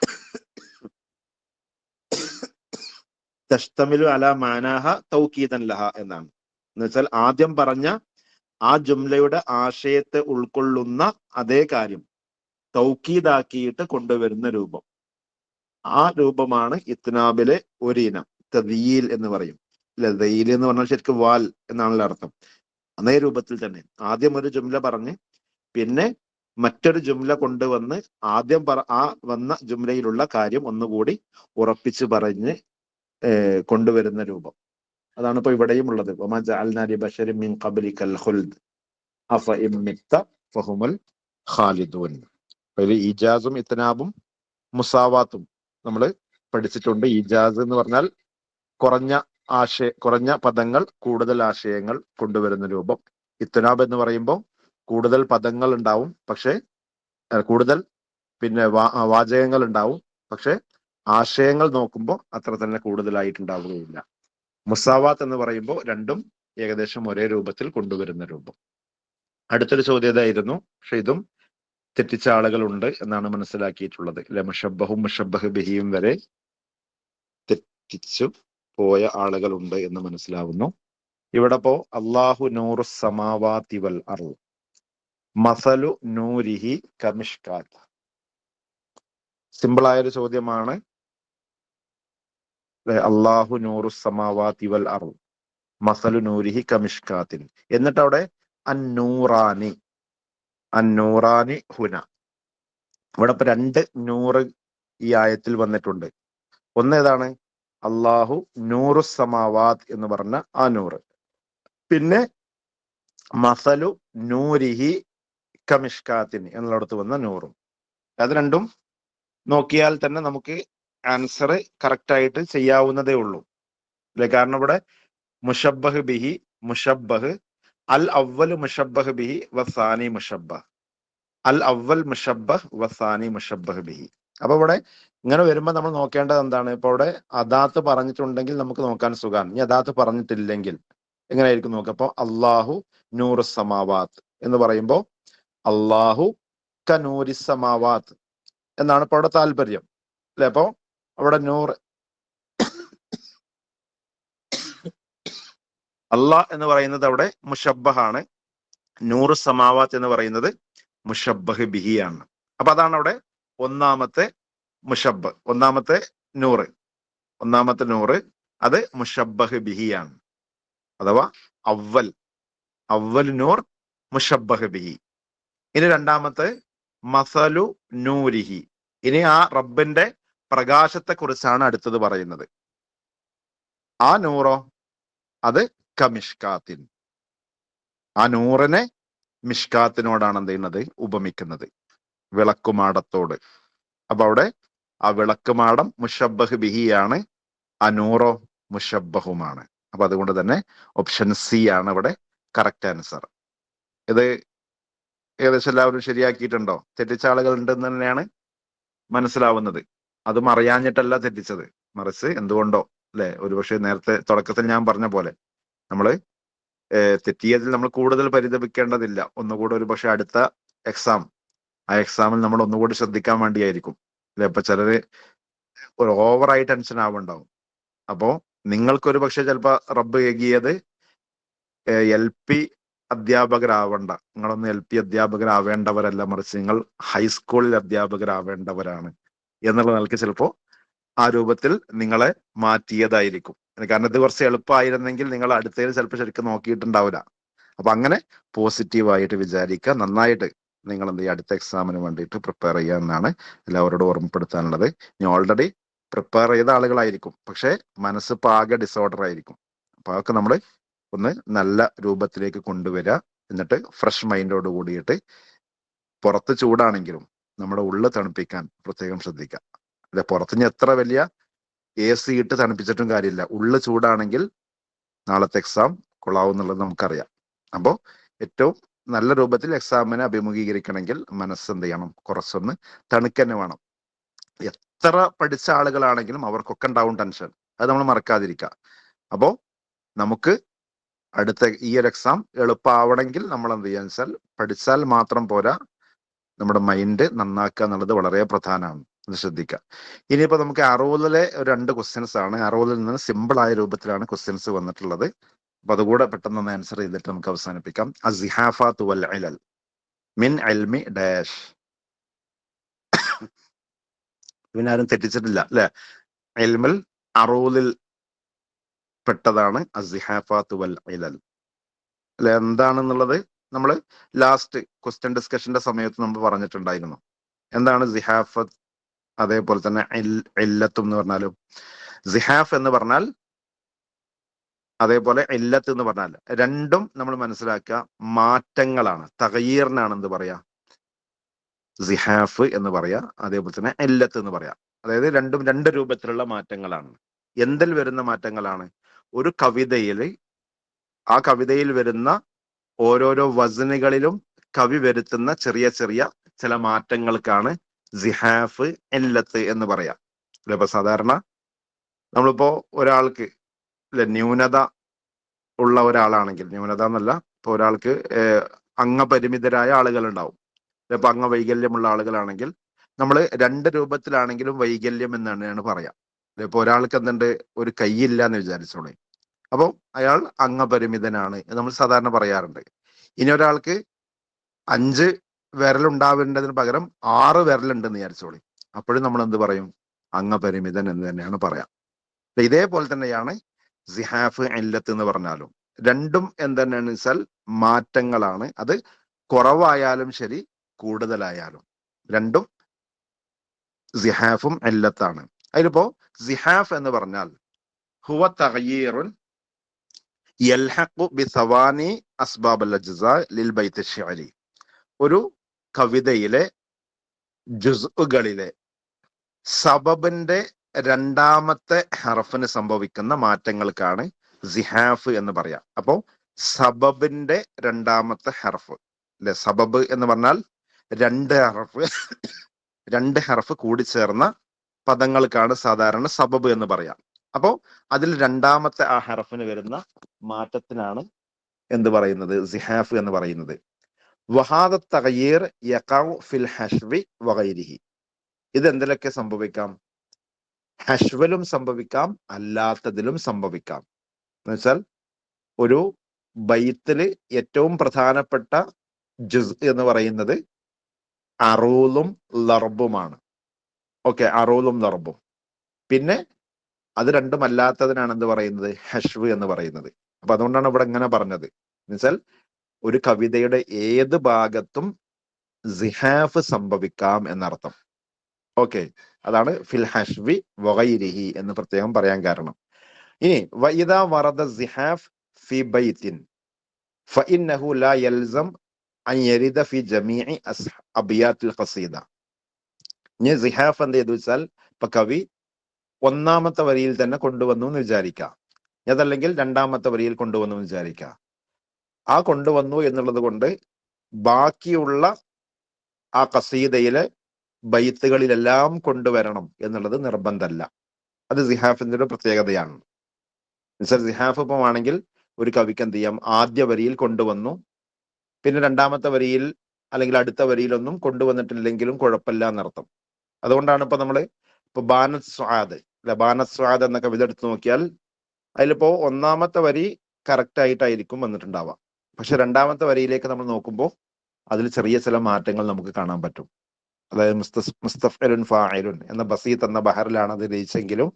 തഷ്തമിലു അല മാനാഹ തൗക്കീദൻ ലഹ എന്നാണ്. എന്ന് വെച്ചാൽ ആദ്യം പറഞ്ഞ ആ ജുംലയുടെ ആശയത്തെ ഉൾക്കൊള്ളുന്ന അതേ കാര്യം തൗക്കീദാക്കിയിട്ട് കൊണ്ടുവരുന്ന രൂപം. ആ രൂപമാണ് ഇത്നാബിലെ ഒരു ഇനം, തദീൽ എന്ന് പറയും. ദീൽ എന്ന് പറഞ്ഞാൽ ശരിക്കും വാൽ എന്നാണല്ലോ അർത്ഥം. അതേ രൂപത്തിൽ തന്നെ ആദ്യം ഒരു ജുംല പറഞ്ഞ് പിന്നെ മറ്റൊരു ജുംല കൊണ്ടുവന്ന് ആദ്യം ആ വന്ന ജുംലയിലുള്ള കാര്യം ഒന്നുകൂടി ഉറപ്പിച്ച് പറഞ്ഞ് കൊണ്ടുവരുന്ന രൂപം. അതാണ് ഇപ്പൊ ഇവിടെയും ഉള്ളത്. വമാ ജഅൽനാ ലി ബശരിൻ മിൻ ഖബ്ലിക്കൽ ഖുൽദ് അഫ ഇൻ മിത്ത ഫഹുമുൽ ഖാലിദൂൻ. അതിൽ ഇജാസും ഇത്നാബും മുസാവാത്തും നമ്മൾ പഠിച്ചിട്ടുണ്ട്. ഇജാസ് എന്ന് പറഞ്ഞാൽ കുറഞ്ഞ പദങ്ങൾ കൂടുതൽ ആശയങ്ങൾ കൊണ്ടുവരുന്ന രൂപം. ഇത്നാബ് എന്ന് പറയുമ്പോൾ കൂടുതൽ പദങ്ങൾ ഉണ്ടാവും, പക്ഷെ കൂടുതൽ വാചകങ്ങൾ ഉണ്ടാവും, പക്ഷെ ആശയങ്ങൾ നോക്കുമ്പോൾ അത്ര തന്നെ കൂടുതലായിട്ടുണ്ടാവുകയില്ല. മുസാവാത്ത് എന്ന് പറയുമ്പോൾ രണ്ടും ഏകദേശം ഒരേ രൂപത്തിൽ കൊണ്ടുവരുന്ന രൂപം. അടുത്തൊരു ചോദ്യം ഇതായിരുന്നു, പക്ഷെ ഇതും തെറ്റിച്ച ആളുകളുണ്ട് എന്നാണ് മനസ്സിലാക്കിയിട്ടുള്ളത്. മുഷബ്ബഹും മുഷബ്ബഹ് ബിഹിയും വരെ തെറ്റിച്ചു പോയ ആളുകളുണ്ട് എന്ന് മനസ്സിലാവുന്നു. ഇവിടെ ഇപ്പോ അല്ലാഹു നൂറു സമാവാതി വൽ അർള് മസലു നൂരിഹി കമിഷ്കാത്ത്. സിമ്പിളായൊരു ചോദ്യമാണ്. അല്ലാഹു നൂറു സമാവാതി വൽ അർള് മസലു നൂരിഹി കമിഷ്കാത്തിൻ. എന്നിട്ട് അവിടെ അന്നൂറാനി ഹുന. ഇവിടെ ഇപ്പൊ 2 നൂറ് ഈ ആയത്തിൽ വന്നിട്ടുണ്ട്. ഒന്ന് ഏതാണ്? അല്ലാഹു നൂറു സമാവാത്ത് എന്ന് പറഞ്ഞ ആ നൂറ്. പിന്നെ മസലു നൂരിഹി കമിഷ്കാത്തിൻ എന്നുള്ളടത്ത് വന്ന നൂറും. അത് രണ്ടും നോക്കിയാൽ തന്നെ നമുക്ക് ആൻസർ കറക്റ്റ് ആയിട്ട് ചെയ്യാവുന്നതേ ഉള്ളൂ അല്ലെ? കാരണം ഇവിടെ മുഷബ്ബഹ് ബിഹി, മുഷബ്ബഹ്, അൽ അവ്വൽ മുഷബ്ബഹ് ബിഹി വസാനി മുഷബ്ബഹ്, അൽ അവ്വൽ മുഷബ്ബഹ് വസാനി മുഷബ്ബഹ് ബിഹി. അപ്പൊ ഇവിടെ ഇങ്ങനെ വരുമ്പോൾ നമ്മൾ നോക്കേണ്ടത് എന്താണ്? ഇപ്പൊ ഇവിടെ അദാത്ത് പറഞ്ഞിട്ടുണ്ടെങ്കിൽ നമുക്ക് നോക്കാൻ സുഖാണ്. ഇനി അദാത്ത് പറഞ്ഞിട്ടില്ലെങ്കിൽ എങ്ങനെയായിരിക്കും നോക്കുക? അപ്പൊ അല്ലാഹു നൂറു സമാവാത്ത് എന്ന് പറയുമ്പോൾ അല്ലാഹു കനൂരി സമാവാത്ത് എന്നാണ് ഇപ്പൊ അവിടെ താല്പര്യം അല്ലെ? അപ്പൊ അവിടെ നൂറ് അള്ളാഹ് എന്ന് പറയുന്നത് അവിടെ മുഷബ്ബഹാണ്, നൂറ് സമാവാത്ത് എന്ന് പറയുന്നത് മുഷബ്ബഹ് ബിഹിയാണ്. അപ്പൊ അതാണ് അവിടെ ഒന്നാമത്തെ മുഷബ്ബ്, ഒന്നാമത്തെ നൂറ് അത് മുഷബ്ബഹ് ബിഹിയാണ്, അഥവാ അവ്വൽ നൂർ മുഷബ്ബഹ് ബിഹി. ഇനി രണ്ടാമത്തെ മസലു നൂരിഹി. ഇനി ആ റബ്ബിന്റെ പ്രകാശത്തെ കുറിച്ചാണ് അടുത്തത് പറയുന്നത്. ആ നൂറോ അത് കമിഷ്കാത്തിൻ. ആ നൂറിനെ മിഷ്കാത്തിനോടാണ് എന്ത് ചെയ്യുന്നത്? ഉപമിക്കുന്നത്, വിളക്കുമാടത്തോട്. അപ്പൊ അവിടെ ആ വിളക്കുമാടം മുഷബ്ബഹ് ബിഹിയാണ്, ആ നൂറോ മുഷബ്ബഹുമാണ്. അപ്പൊ അതുകൊണ്ട് തന്നെ ഓപ്ഷൻ സി ആണ് ഇവിടെ കറക്റ്റ് ആൻസർ. ഇത് ഏകദേശം എല്ലാവരും ശരിയാക്കിയിട്ടുണ്ടോ? തെറ്റിച്ച ആളുകൾ ഉണ്ടെന്ന് തന്നെയാണ് മനസ്സിലാവുന്നത്. അതും അറിയാഞ്ഞിട്ടല്ല തെറ്റിച്ചത്, മറിച്ച് എന്തുകൊണ്ടോ അല്ലെ? ഒരുപക്ഷെ നേരത്തെ തുടക്കത്തിൽ ഞാൻ പറഞ്ഞ പോലെ നമ്മള് തെറ്റിയതിൽ നമ്മൾ കൂടുതൽ പരിതപിക്കേണ്ടതില്ല. ഒന്നുകൂടെ ഒരുപക്ഷെ അടുത്ത എക്സാം, ആ എക്സാമിൽ നമ്മൾ ഒന്നുകൂടി ശ്രദ്ധിക്കാൻ വേണ്ടിയായിരിക്കും അല്ലെ? ഇപ്പൊ ചിലര് ഒരു ഓവറായി ടെൻഷൻ ആവുണ്ടാവും. അപ്പോ നിങ്ങൾക്കൊരു പക്ഷെ ചിലപ്പോ റബ്ബ് ഏകിയത് LP അധ്യാപകരാവണ്ട. നിങ്ങളൊന്നും LP അധ്യാപകരാവേണ്ടവരല്ല, മറിച്ച് നിങ്ങൾ ഹൈസ്കൂളിൽ അധ്യാപകരാവേണ്ടവരാണ് എന്നുള്ള നിലയ്ക്ക് ചിലപ്പോ ആ രൂപത്തിൽ നിങ്ങളെ മാറ്റിയതായിരിക്കും. കാരണം ഇത് കുറച്ച് എളുപ്പമായിരുന്നെങ്കിൽ നിങ്ങൾ അടുത്തതിൽ ചിലപ്പോൾ ശരിക്കും നോക്കിയിട്ടുണ്ടാവില്ല. അപ്പൊ അങ്ങനെ പോസിറ്റീവായിട്ട് വിചാരിക്കുക. നന്നായിട്ട് നിങ്ങൾ എന്ത് ചെയ്യുക, അടുത്ത എക്സാമിന് വേണ്ടിയിട്ട് പ്രിപ്പയർ ചെയ്യുക എന്നാണ് എല്ലാവരോടും ഓർമ്മപ്പെടുത്താനുള്ളത്. ഇനി ഓൾറെഡി പ്രിപ്പയർ ചെയ്ത ആളുകളായിരിക്കും, പക്ഷെ മനസ്സ് പാകെ ഡിസോർഡർ ആയിരിക്കും. അപ്പൊ അതൊക്കെ നമ്മൾ ഒന്ന് നല്ല രൂപത്തിലേക്ക് കൊണ്ടുവരിക. എന്നിട്ട് ഫ്രഷ് മൈൻഡോട് കൂടിയിട്ട് പുറത്ത് ചൂടാണെങ്കിലും നമ്മുടെ ഉള്ളിൽ തണുപ്പിക്കാൻ പ്രത്യേകം ശ്രദ്ധിക്കുക. അല്ലെ, പുറത്തുനിന്ന് എത്ര വലിയ AC ഇട്ട് തണുപ്പിച്ചിട്ടും കാര്യമില്ല, ഉള്ളിൽ ചൂടാണെങ്കിൽ നാളത്തെ എക്സാം കൊള്ളാവും എന്നുള്ളത് നമുക്കറിയാം. അപ്പോൾ ഏറ്റവും നല്ല രൂപത്തിൽ എക്സാമിനെ അഭിമുഖീകരിക്കണമെങ്കിൽ മനസ്സ് എന്ത് ചെയ്യണം, കുറച്ചൊന്ന് തണുക്കന്നെ വേണം. എത്ര പഠിച്ച ആളുകളാണെങ്കിലും അവർക്കൊക്കെ ഉണ്ടാവും ടെൻഷൻ, അത് നമ്മൾ മറക്കാതിരിക്കുക. അപ്പോൾ നമുക്ക് അടുത്ത ഈ ഒരു എക്സാം എളുപ്പമാവണമെങ്കിൽ നമ്മൾ എന്ത് ചെയ്യാന്ന് വെച്ചാൽ പഠിച്ചാൽ മാത്രം പോരാ, നമ്മുടെ മൈൻഡ് നന്നാക്കുക എന്നുള്ളത് വളരെ പ്രധാനമാണ്. അത് ശ്രദ്ധിക്കുക. ഇനിയിപ്പോ നമുക്ക് അറൂലിലെ 2 ക്വസ്റ്റ്യൻസ് ആണ്. അറൂലിൽ നിന്ന് സിമ്പിൾ ആയ രൂപത്തിലാണ് ക്വസ്റ്റ്യൻസ് വന്നിട്ടുള്ളത്. അപ്പൊ അതുകൂടെ പെട്ടെന്ന് ആൻസർ ചെയ്തിട്ട് നമുക്ക് അവസാനിപ്പിക്കാം. അസിഹാഫാത്ത് വൽ ഇലൽ മിൻ ഇൽമി ഡാഷ്. പിന്നെ ആരും തെറ്റിച്ചിട്ടില്ല അല്ലെ? ഇൽമുൽ അറൂലിൽ പെട്ടതാണ് അസിഹാഫാത്ത് വൽ ഇലൽ അല്ലെ? എന്താണെന്നുള്ളത് നമ്മൾ ലാസ്റ്റ് ക്വസ്റ്റ്യൻ ഡിസ്കഷന്റെ സമയത്ത് നമ്മൾ പറഞ്ഞിട്ടുണ്ടായിരുന്നു. എന്താണ് സിഹാഫത്ത്, അതേപോലെ തന്നെ ഇല്ലത്തും എന്ന് പറഞ്ഞാലും. സിഹാഫ് എന്ന് പറഞ്ഞാൽ, അതേപോലെ ഇല്ലത്ത് എന്ന് പറഞ്ഞാൽ, രണ്ടും നമ്മൾ മനസ്സിലാക്കുക മാറ്റങ്ങളാണ്. തഗയീറിനാണ് എന്ത് പറയാ, സിഹാഫ് എന്ന് പറയാ, അതേപോലെ തന്നെ ഇല്ലത്ത് എന്ന് പറയാ. അതായത് രണ്ടും 2 രൂപത്തിലുള്ള മാറ്റങ്ങളാണ്. എന്തിൽ വരുന്ന മാറ്റങ്ങളാണ്? ഒരു കവിതയിൽ, ആ കവിതയിൽ വരുന്ന ഓരോരോ വസനുകളിലും കവി വരുത്തുന്ന ചെറിയ ചെറിയ ചില മാറ്റങ്ങൾക്കാണ് സിഹാഫ് ഇല്ലത്ത് എന്ന് പറയാം. ഇപ്പൊ സാധാരണ നമ്മളിപ്പോ ഒരാൾക്ക് ന്യൂനത ഉള്ള ഒരാളാണെങ്കിൽ, ന്യൂനത എന്നല്ല, ഇപ്പൊ ഒരാൾക്ക് അംഗപരിമിതരായ ആളുകൾ ഉണ്ടാവും. ഇപ്പൊ അംഗവൈകല്യമുള്ള ആളുകളാണെങ്കിൽ നമ്മൾ 2 രൂപത്തിലാണെങ്കിലും വൈകല്യം എന്നാണ് പറയാം. ഇപ്പൊ ഒരാൾക്ക് എന്തുണ്ട്, ഒരു കൈയില്ല എന്ന് വിചാരിച്ചോളെ, അപ്പൊ അയാൾ അംഗപരിമിതനാണ് നമ്മൾ സാധാരണ പറയാറുണ്ട്. ഇനി ഒരാൾക്ക് 5 വിരലുണ്ടാവേണ്ടതിന് പകരം 6 വിരലുണ്ടെന്ന് വിചാരിച്ചോളി, അപ്പോഴും നമ്മൾ എന്ത് പറയും, അംഗപരിമിതൻ എന്ന് തന്നെയാണ് പറയാം. ഇതേപോലെ തന്നെയാണ് സിഹാഫ് ഇല്ലത്ത് എന്ന് പറഞ്ഞാലും. രണ്ടും എന്തെന്നാന്ന് വെച്ചാൽ മാറ്റങ്ങളാണ്. അത് കുറവായാലും ശരി, കൂടുതലായാലും രണ്ടും സിഹാഫും ഇല്ലത്താണ്. അതിലിപ്പോ സിഹാഫ് എന്ന് പറഞ്ഞാൽ ഹുവ തഗ്യീറുൻ യൽഹഖു ബിസവാനി അസ്ബാബൽ അജ്സാ ലിൽ ബൈത്ത് അശ്ശഅരി. ഒരു കവിതയിലെ ജുസ്ഉകളിലെ സബബിന്റെ 2ാമത്തെ ഹർഫിന് സംഭവിക്കുന്ന മാറ്റങ്ങൾക്കാണ് സിഹാഫ് എന്ന് പറയാം. അപ്പോ സബബിന്റെ 2ാമത്തെ ഹർഫ് അല്ലെ, സബബ് എന്ന് പറഞ്ഞാൽ 2 ഹർഫ് കൂടി ചേർന്ന പദങ്ങൾക്കാണ് സാധാരണ സബബ് എന്ന് പറയാം. അപ്പോ അതിൽ 2ാമത്തെ ആ ഹർഫിന് വരുന്ന മാറ്റത്തിനാണ് എന്ത് പറയുന്നത്, സിഹാഫ് എന്ന് പറയുന്നത്. വഹാദ തഗ്യീർ യഖഉ ഫിൽ ഹശ്വി വഗൈരിഹി. ഇത് എന്തിലൊക്കെ സംഭവിക്കാം, ഹശ്വലും സംഭവിക്കാം, അല്ലാത്തതിലും സംഭവിക്കാം. എന്ന് വെച്ചാൽ ഒരു ബൈത്തില് ഏറ്റവും പ്രധാനപ്പെട്ട ജുസ് എന്ന് പറയുന്നത് അറൂലും ലർബുമാണ്. ഓക്കെ, അറൂലും ലർബും. പിന്നെ അത് രണ്ടും അല്ലാത്തതിനാണ് എന്ത് പറയുന്നത്, ഹശ്വ് എന്ന് പറയുന്നത്. അപ്പൊ അതുകൊണ്ടാണ് ഇവിടെ ഇങ്ങനെ പറഞ്ഞത്. എന്നുവെച്ചാൽ ഒരു കവിതയുടെ ഏത് ഭാഗത്തും സിഹാഫ് സംഭവിക്കാം എന്നർത്ഥം. ഓക്കെ, അതാണ് ഫിൽ ഹശ്വി വഗൈരിഹി എന്ന് പ്രത്യേകം പറയാൻ കാരണം. ഇനി വഇദാ വറദ സിഹാഫ് ഫി ബൈത്തിൻ ഫഇന്നഹു ലാ യൽസം അൻ യരിദ ഫി ജമീഇ അബിയാത്തിൽ ഖസീദ. ഇനി സിഹാഫ് എന്ത് ചെയ്തു വെച്ചാൽ, ഇപ്പൊ കവി 1ാമത്തെ വരിയിൽ തന്നെ കൊണ്ടുവന്നു എന്ന് വിചാരിക്കാം, അതല്ലെങ്കിൽ 2ാമത്തെ വരിയിൽ കൊണ്ടുവന്നു എന്ന് വിചാരിക്കാം. ആ കൊണ്ടുവന്നു എന്നുള്ളത് കൊണ്ട് ബാക്കിയുള്ള ആ ഖസീദയിലെ ബൈത്തുകളിലെല്ലാം കൊണ്ടുവരണം എന്നുള്ളത് നിർബന്ധമല്ല. അത് സിഹാഫിന്റെ ഒരു പ്രത്യേകതയാണ്. എന്നുവെച്ചാൽ സിഹാഫ് ഇപ്പം ആണെങ്കിൽ ഒരു കവിക്ക് എന്ത് ചെയ്യാം, ആദ്യ വരിയിൽ കൊണ്ടുവന്നു, പിന്നെ രണ്ടാമത്തെ വരിയിൽ അല്ലെങ്കിൽ അടുത്ത വരിയിലൊന്നും കൊണ്ടുവന്നിട്ടില്ലെങ്കിലും കുഴപ്പമില്ല എന്നർത്ഥം. അതുകൊണ്ടാണ് ഇപ്പൊ നമ്മള് ഇപ്പൊ ബാനത് സ്വാദ് അല്ലെ, ബാനത് സ്വാദ് എന്ന കവിത എടുത്തു നോക്കിയാൽ അതിലിപ്പോ ഒന്നാമത്തെ വരി കറക്റ്റ് ആയിട്ടായിരിക്കും വന്നിട്ടുണ്ടാവാം, പക്ഷെ രണ്ടാമത്തെ വരിയിലേക്ക് നമ്മൾ നോക്കുമ്പോൾ അതിൽ ചെറിയ ചില മാറ്റങ്ങൾ നമുക്ക് കാണാൻ പറ്റും. അതായത് മുസ്തഫ്ഇലുൻ ഫാഇലുൻ എന്ന ബസീത്ത് എന്ന ബഹറിലാണ് അത് രചിച്ചെങ്കിലും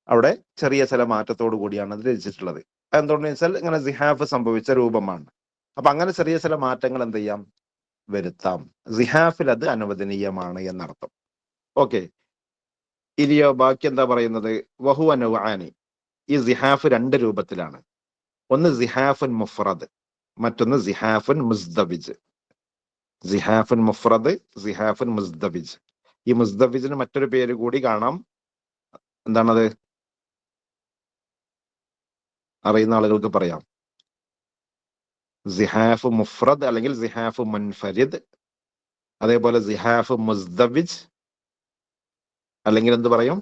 അവിടെ ചെറിയ ചില മാറ്റത്തോടു കൂടിയാണ് അത് രചിച്ചിട്ടുള്ളത്. എന്തുകൊണ്ടെന്ന് വെച്ചാൽ ഇങ്ങനെ സിഹാഫ് സംഭവിച്ച രൂപമാണ്. അപ്പൊ അങ്ങനെ ചെറിയ ചില മാറ്റങ്ങൾ എന്ത് ചെയ്യാം, വരുത്താം. സിഹാഫിൽ അത് അനുവദനീയമാണ് എന്നർത്ഥം. ഓക്കെ, ഇനിയോ ബാക്കി എന്താ പറയുന്നത്, വഹു അനുവാനി, ഈ സിഹാഫ് രണ്ട് രൂപത്തിലാണ്. ഒന്ന് സിഹാഫുൻ മുഫ്രദ്, മറ്റൊന്ന് സിഹാഫുൻ മുസ്ദവിജ്. സിഹാഫുൻ മുഫ്രദ്, സിഹാഫുൻ മുസ്ദവിജ്. ഈ മുസ്ദവിജിന് മറ്റൊരു പേര് കൂടി കാണാം. എന്താണത്, അറിയുന്ന ആളുകൾക്ക് പറയാം. സിഹാഫ് മുഫ്രദ് അല്ലെങ്കിൽ സിഹാഫ് മുൻഫരിദ്, അതേപോലെ സിഹാഫ് മുസ്ദവിജ്, അല്ലെങ്കിൽ എന്ത് പറയും,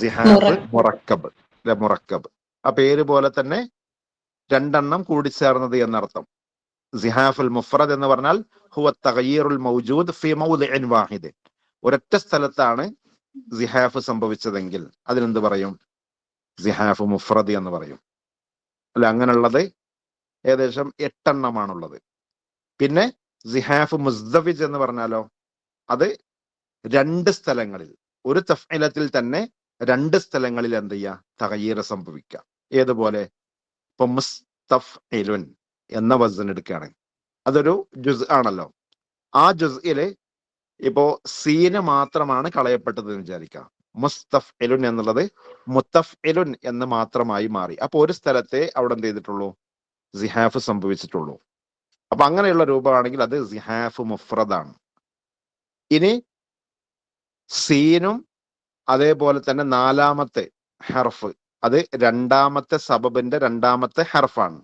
സിഹാഫ് മുറക്കബ് അല്ലെ, മുറക്കബ്. ആ പേര് പോലെ തന്നെ രണ്ടെണ്ണം കൂടിച്ചേർന്നത് എന്നർത്ഥം. സിഹാഫുൽ മുഫ്രദ് എന്ന് പറഞ്ഞാൽ ഹുവ തഗ്യീറുൽ മൗജൂദ് ഫീ മൗദിഇൻ വാഹിദ്, ഒരൊറ്റ സ്ഥലത്താണ് സിഹാഫ് സംഭവിച്ചതെങ്കിൽ അതിനെന്ത് പറയും, സിഹാഫ് മുഫ്രദ് എന്ന് പറയും. അല്ലെ, അങ്ങനെയുള്ളത് ഏകദേശം 8 എണ്ണമാണുള്ളത്. പിന്നെ സിഹാഫ് മുസ്ദവിജ് എന്ന് പറഞ്ഞാലോ, അത് 2 സ്ഥലങ്ങളിൽ, ഒരു തഫ്ഇലത്തിൽ തന്നെ 2 സ്ഥലങ്ങളിൽ എന്ത് ചെയ്യുക, തഗ്യീർ സംഭവിക്കാം. ഏതുപോലെ, ഇപ്പൊ മുസ്തഫ്ഇലുൻ എന്ന വസൻ എടുക്കുകയാണ്, അതൊരു ജുസ് ആണല്ലോ. ആ ജുസ്ഇല് ഇപ്പോ സീന് മാത്രമാണ് കളയപ്പെട്ടത് എന്ന് വിചാരിക്കാം. മുസ്തഫ്ഇലുൻ എന്നുള്ളത് മുത്തഫ്ഇലുൻ എന്ന് മാത്രമായി മാറി. അപ്പൊ ഒരു സ്ഥലത്തെ അവിടെ എന്ത് ചെയ്തിട്ടുള്ളൂ, സിഹാഫ് സംഭവിച്ചിട്ടുള്ളൂ. അപ്പൊ അങ്ങനെയുള്ള രൂപമാണെങ്കിൽ അത് സിഹാഫ് മുഫ്രദാണ്. ഇനി സീനും അതേപോലെ തന്നെ 4ാമത്തെ ഹർഫ്, അത് 2ാമത്തെ സബബിന്റെ 2ാമത്തെ ഹർഫാണ്.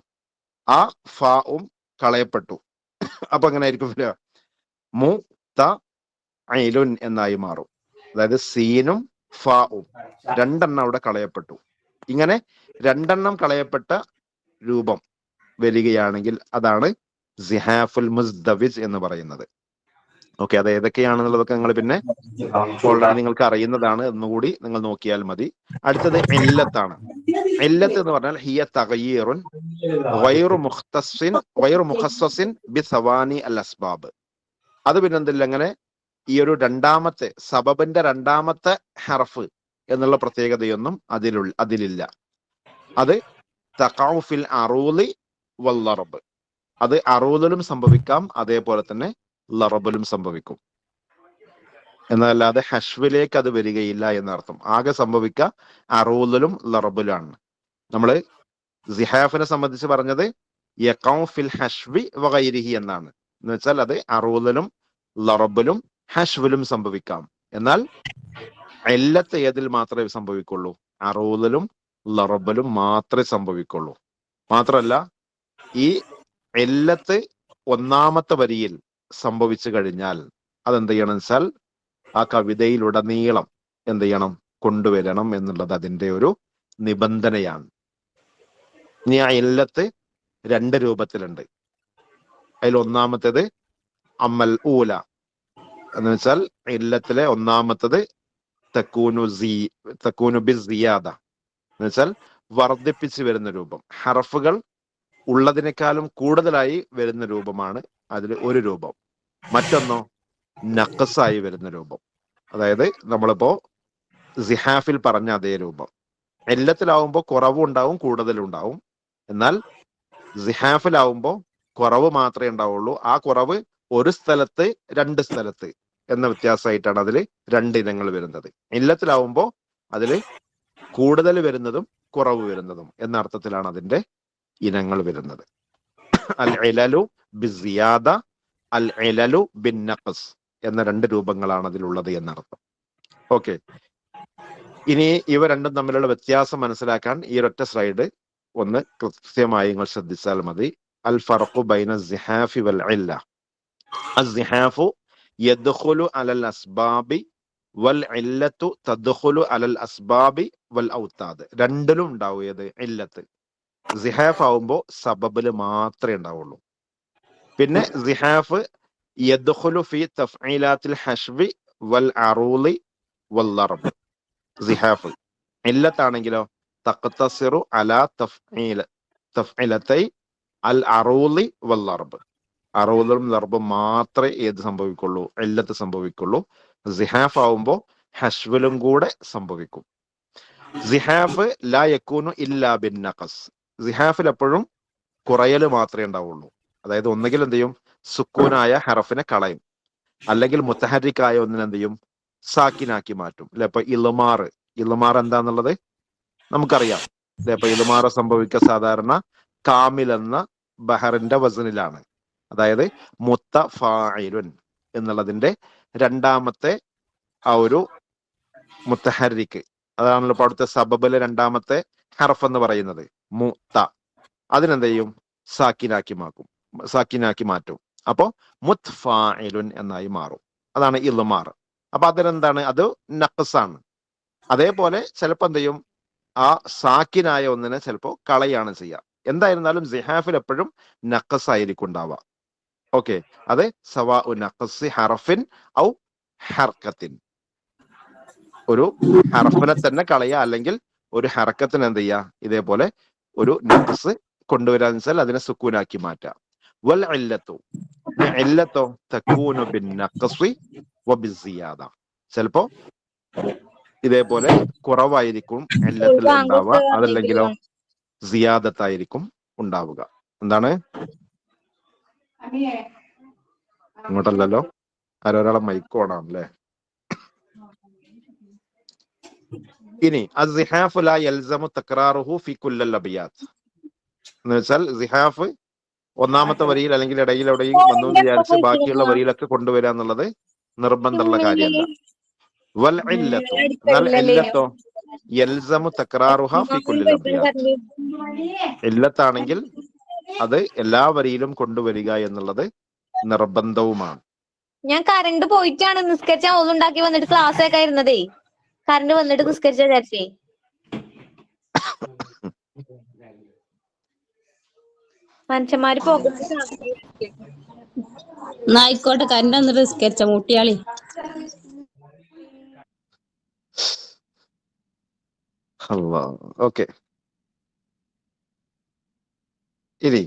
ആ ഫാവും കളയപ്പെട്ടു. അപ്പൊ എങ്ങനെ ആയിരിക്കും വരിക, മുതഇലുൻ എന്നായി മാറും. അതായത് സീനും ഫാവും 2 എണ്ണം അവിടെ കളയപ്പെട്ടു. ഇങ്ങനെ 2 എണ്ണം കളയപ്പെട്ട രൂപം വരികയാണെങ്കിൽ അതാണ് സിഹാഫുൽ മുസ്ദവിജ് എന്ന് പറയുന്നത്. ഓക്കെ, അത് ഏതൊക്കെയാണെന്നുള്ളതൊക്കെ നിങ്ങൾ പിന്നെ ഓൾറെഡി നിങ്ങൾക്ക് അറിയുന്നതാണ്, എന്നുകൂടി നിങ്ങൾ നോക്കിയാൽ മതി. അടുത്തത് ഇല്ലത്താണ്. ഇല്ലത്ത് എന്ന് പറഞ്ഞാൽ ഹിയ തഗ്യീറുൻ ഗൈറു മുഖസ്സസിൻ ബിസവാനി അൽ അസ്ബാബ്. അത് പിന്നെ എന്തില്ല, അങ്ങനെ ഈ ഒരു 2ാമത്തെ സബബിന്റെ 2ാമത്തെ ഹർഫ് എന്നുള്ള പ്രത്യേകതയൊന്നും അതിലില്ല. അത് തഖഉ ഫിൽ അറൂലി വൽ ലറബ്, അത് അറൂലിലും സംഭവിക്കാം, അതേപോലെ തന്നെ ലറബിലും സംഭവിക്കും. എന്നല്ലാതെ ഹഷ്വിലേക്ക് അത് വരികയില്ല എന്നർത്ഥം. ആകെ സംഭവിക്കുക അറൂലിലും ലറബിലാണ്. നമ്മള് സിഹാഫിനെ സംബന്ധിച്ച് പറഞ്ഞത് യഖഉ ഫിൽ ഹഷ്വി വഗൈരിഹി എന്നാണ്. എന്ന് വെച്ചാൽ അത് അറൂലിലും ലറബിലും ഹഷ്വിലും സംഭവിക്കാം. എന്നാൽ ഇല്ലത്ത് ഏതിൽ മാത്രമേ സംഭവിക്കുള്ളൂ, അറൂലിലും ലറബിലും മാത്രമേ സംഭവിക്കുള്ളൂ. മാത്രമല്ല, ഈ ഇല്ലത്ത് 1ാമത്തെ വരിയിൽ സംഭവിച്ചു കഴിഞ്ഞാൽ അതെന്ത് ചെയ്യണം വെച്ചാൽ ആ കവിതയിലുടനീളം എന്ത് ചെയ്യണം, കൊണ്ടുവരണം എന്നുള്ളത് അതിന്റെ ഒരു നിബന്ധനയാണ്. ഇനി ആ ഇല്ലത്ത് 2 രൂപത്തിലുണ്ട്. അതിൽ 1ാമത്തേത് അമൽ ഊല എന്ന് വെച്ചാൽ ഇല്ലത്തിലെ 1ാമത്തത് തക്കൂനു ബി സിയാദ എന്ന് വെച്ചാൽ വർദ്ധിപ്പിച്ച് വരുന്ന രൂപം, ഹർഫുകൾ ഉള്ളതിനേക്കാളും കൂടുതലായി വരുന്ന രൂപമാണ് അതിൽ ഒരു രൂപം. മറ്റൊന്നോ നഖസായി വരുന്ന രൂപം, അതായത് നമ്മളിപ്പോ സിഹാഫിൽ പറഞ്ഞ അതേ രൂപം. ഇല്ലത്തിലാവുമ്പോൾ കുറവും ഉണ്ടാവും കൂടുതലും ഉണ്ടാവും. എന്നാൽ സിഹാഫിലാവുമ്പോൾ കുറവ് മാത്രമേ ഉണ്ടാവുള്ളൂ. ആ കുറവ് ഒരു സ്ഥലത്ത് 2 സ്ഥലത്ത് എന്ന വ്യത്യാസമായിട്ടാണ് അതിൽ 2 ഇനങ്ങൾ വരുന്നത്. ഇല്ലത്തിലാവുമ്പോൾ അതിൽ കൂടുതൽ വരുന്നതും കുറവ് വരുന്നതും എന്ന അർത്ഥത്തിലാണ് അതിന്റെ ഇനങ്ങൾ വരുന്നത്. അൽ ഇലലു ബിസിയാദ, അൽ ഇലലു ബിൻ നഖസ് എന്ന 2 രൂപങ്ങളാണ് അതിലുള്ളത് എന്നർത്ഥം. ഓക്കെ, ഇനി ഇവ രണ്ടും തമ്മിലുള്ള വ്യത്യാസം മനസ്സിലാക്കാൻ ഈ ഒരൊറ്റ സ്ലൈഡ് ഒന്ന് കൃത്യമായി നിങ്ങൾ ശ്രദ്ധിച്ചാൽ മതി. അൽ ഫർഖു ബൈന സിഹാഫി വൽ ഇല്ല. അസ്സിഹാഫു യദ്ഖുലു അലൽ അസ്ബാബി വൽ ഇല്ലത്തു തദ്ഖുലു അലൽ അസ്ബാബി വൽ ഔത്താദ്. രണ്ടിലും ഉണ്ടാവും ഏത് ഇല്ലത്ത്. സിഹാഫ് ആവുമ്പോ സബബില് മാത്രമേ ഉണ്ടാവുള്ളൂ. പിന്നെ സിഹാഫ് യദ്ഖുലു ഫി തഫ്ഈലാത്തിൽ ഹഷ്വി വൽ അറൂളി വൽ ലർബ്. സിഹാഫ് ഇല്ലത്താണെങ്കിലോ തഖ്തസിറു അലാ തഫ്ഈലത്തൈ അൽ അറൂളി വൽ ലർബ്. അറൂലും ലർബും മാത്രമേ ഏത് സംഭവിക്കുള്ളൂ, ഇല്ലത്ത് സംഭവിക്കുള്ളൂ. സിഹാഫ് ആവുമ്പോ ഹഷ്വിലും കൂടെ സംഭവിക്കും. സിഹാഫ് ലാ യകൂനു ഇല്ലാ ബിൻ നഖസ്. സിഹാഫിൽ എപ്പോഴും കുറയല് മാത്രമേ ഉണ്ടാവുള്ളൂ. അതായത് ഒന്നുകിൽ എന്ത് ചെയ്യും, സുക്കൂനായ ഹറഫിനെ കളയും, അല്ലെങ്കിൽ മുത്തഹരിക്കായ ഒന്നിനെ എന്ത് ചെയ്യും, സാക്കിനാക്കി മാറ്റും. അല്ലെ? ഇപ്പൊ ഇൽമാർ എന്താന്നുള്ളത് നമുക്കറിയാം. അല്ലെ? ഇപ്പൊ ഇൽമാർ സംഭവിക്കുക സാധാരണ കാമിൽ എന്ന ബഹറിന്റെ വസനിലാണ്. അതായത് മുത്തഫായിലുൻ എന്നുള്ളതിന്റെ രണ്ടാമത്തെ ആ ഒരു മുത്തഹരിക്ക്, അതാണല്ലോ ഇപ്പൊ അവിടുത്തെ സബബിലെ രണ്ടാമത്തെ ഹർഫ് എന്ന് പറയുന്നത് മുത്ത. അതിനെന്ത് ചെയ്യും, സാക്കിനാക്കി മാറ്റും. അപ്പോ മുത്ഫായിലുൻ എന്നായി മാറും. അതാണ് ഇൽമാർ. അപ്പൊ അതിനെന്താണ്, അത് നഖ്സാണ്. അതേപോലെ ചിലപ്പോ എന്ത് ചെയ്യും, ആ സാക്കിനായ ഒന്നിനെ ചിലപ്പോ കളയാണ് ചെയ്യുക. എന്തായിരുന്നാലും സിഹാഫിൽ എപ്പോഴും നഖസ് ആയിരിക്കും ഉണ്ടാവുക. ഓക്കെ, അത് സവാ നഖസ് ഹറഫിൻ ഔ ഹർക്കത്തിൻ. ഒരു ഹറഫിനെ തന്നെ കളയുക, അല്ലെങ്കിൽ ഒരു ഹറക്കത്തിന് എന്ത് ചെയ്യുക, ഇതേപോലെ ഒരു നഖസ് കൊണ്ടുവരാന്ന് വെച്ചാൽ അതിനെ സുക്കൂനാക്കി മാറ്റാം. വൽ ഇല്ലത്തു, ഇല്ലത്തോ തകൂനു ബിൻ നഖ്സി വബിസിയാദ. ചിലപ്പോ ഇതേപോലെ കുറവായിരിക്കും ഇല്ലത്തിൽ ഉണ്ടാവുക, അതല്ലെങ്കിലോ സിയാദത്തായിരിക്കും ഉണ്ടാവുക. എന്താണ്? ഇങ്ങോട്ടല്ലല്ലോ, ആരൊരാളെ മൈക്ക് ഓണാണ് അല്ലേ? ഇനി അസ്സിഹാഫു ലാ യൽസമു തക്റാറുഹു ഫി കുല്ലൽ അബിയാത്ത് എന്ന് വെച്ചാൽ സിഹാഫ് ഒന്നാമത്തെ വരിയിൽ അല്ലെങ്കിൽ ഇടയിൽ എവിടെയും വന്നു എന്ന് വിചാരിച്ച് ബാക്കിയുള്ള വരിയിലൊക്കെ കൊണ്ടുവരിക എന്നുള്ളത് നിർബന്ധമുള്ള കാര്യമല്ല. വൽ ഇല്ലത്തു, എന്നാൽ ഇല്ലത്തോ യൽസമു തക്റാറുഹ ഫി കുല്ലൽ അബിയാത്ത്. ഇല്ലത്താണെങ്കിൽ അത് എല്ലാ വരിയിലും കൊണ്ടുവരിക എന്നുള്ളത് നിർബന്ധവുമാണ്. ഞാൻ കറണ്ട് പോയിട്ടാണ് നിസ്കരിച്ചാൽ ഒന്നുണ്ടാക്കി വന്നിട്ട് ക്ലാസ് ഒക്കെ ഇരുന്നതേ. കറണ്ട് വന്നിട്ട് നിസ്കരിച്ച വിചാരിച്ചേ. മനുഷ്യന്മാര് ആയിക്കോട്ടെ, കറണ്ട് വന്നിട്ട് നിസ്കരിച്ച മുട്ടിയാളി. ഓക്കെ, ഇനി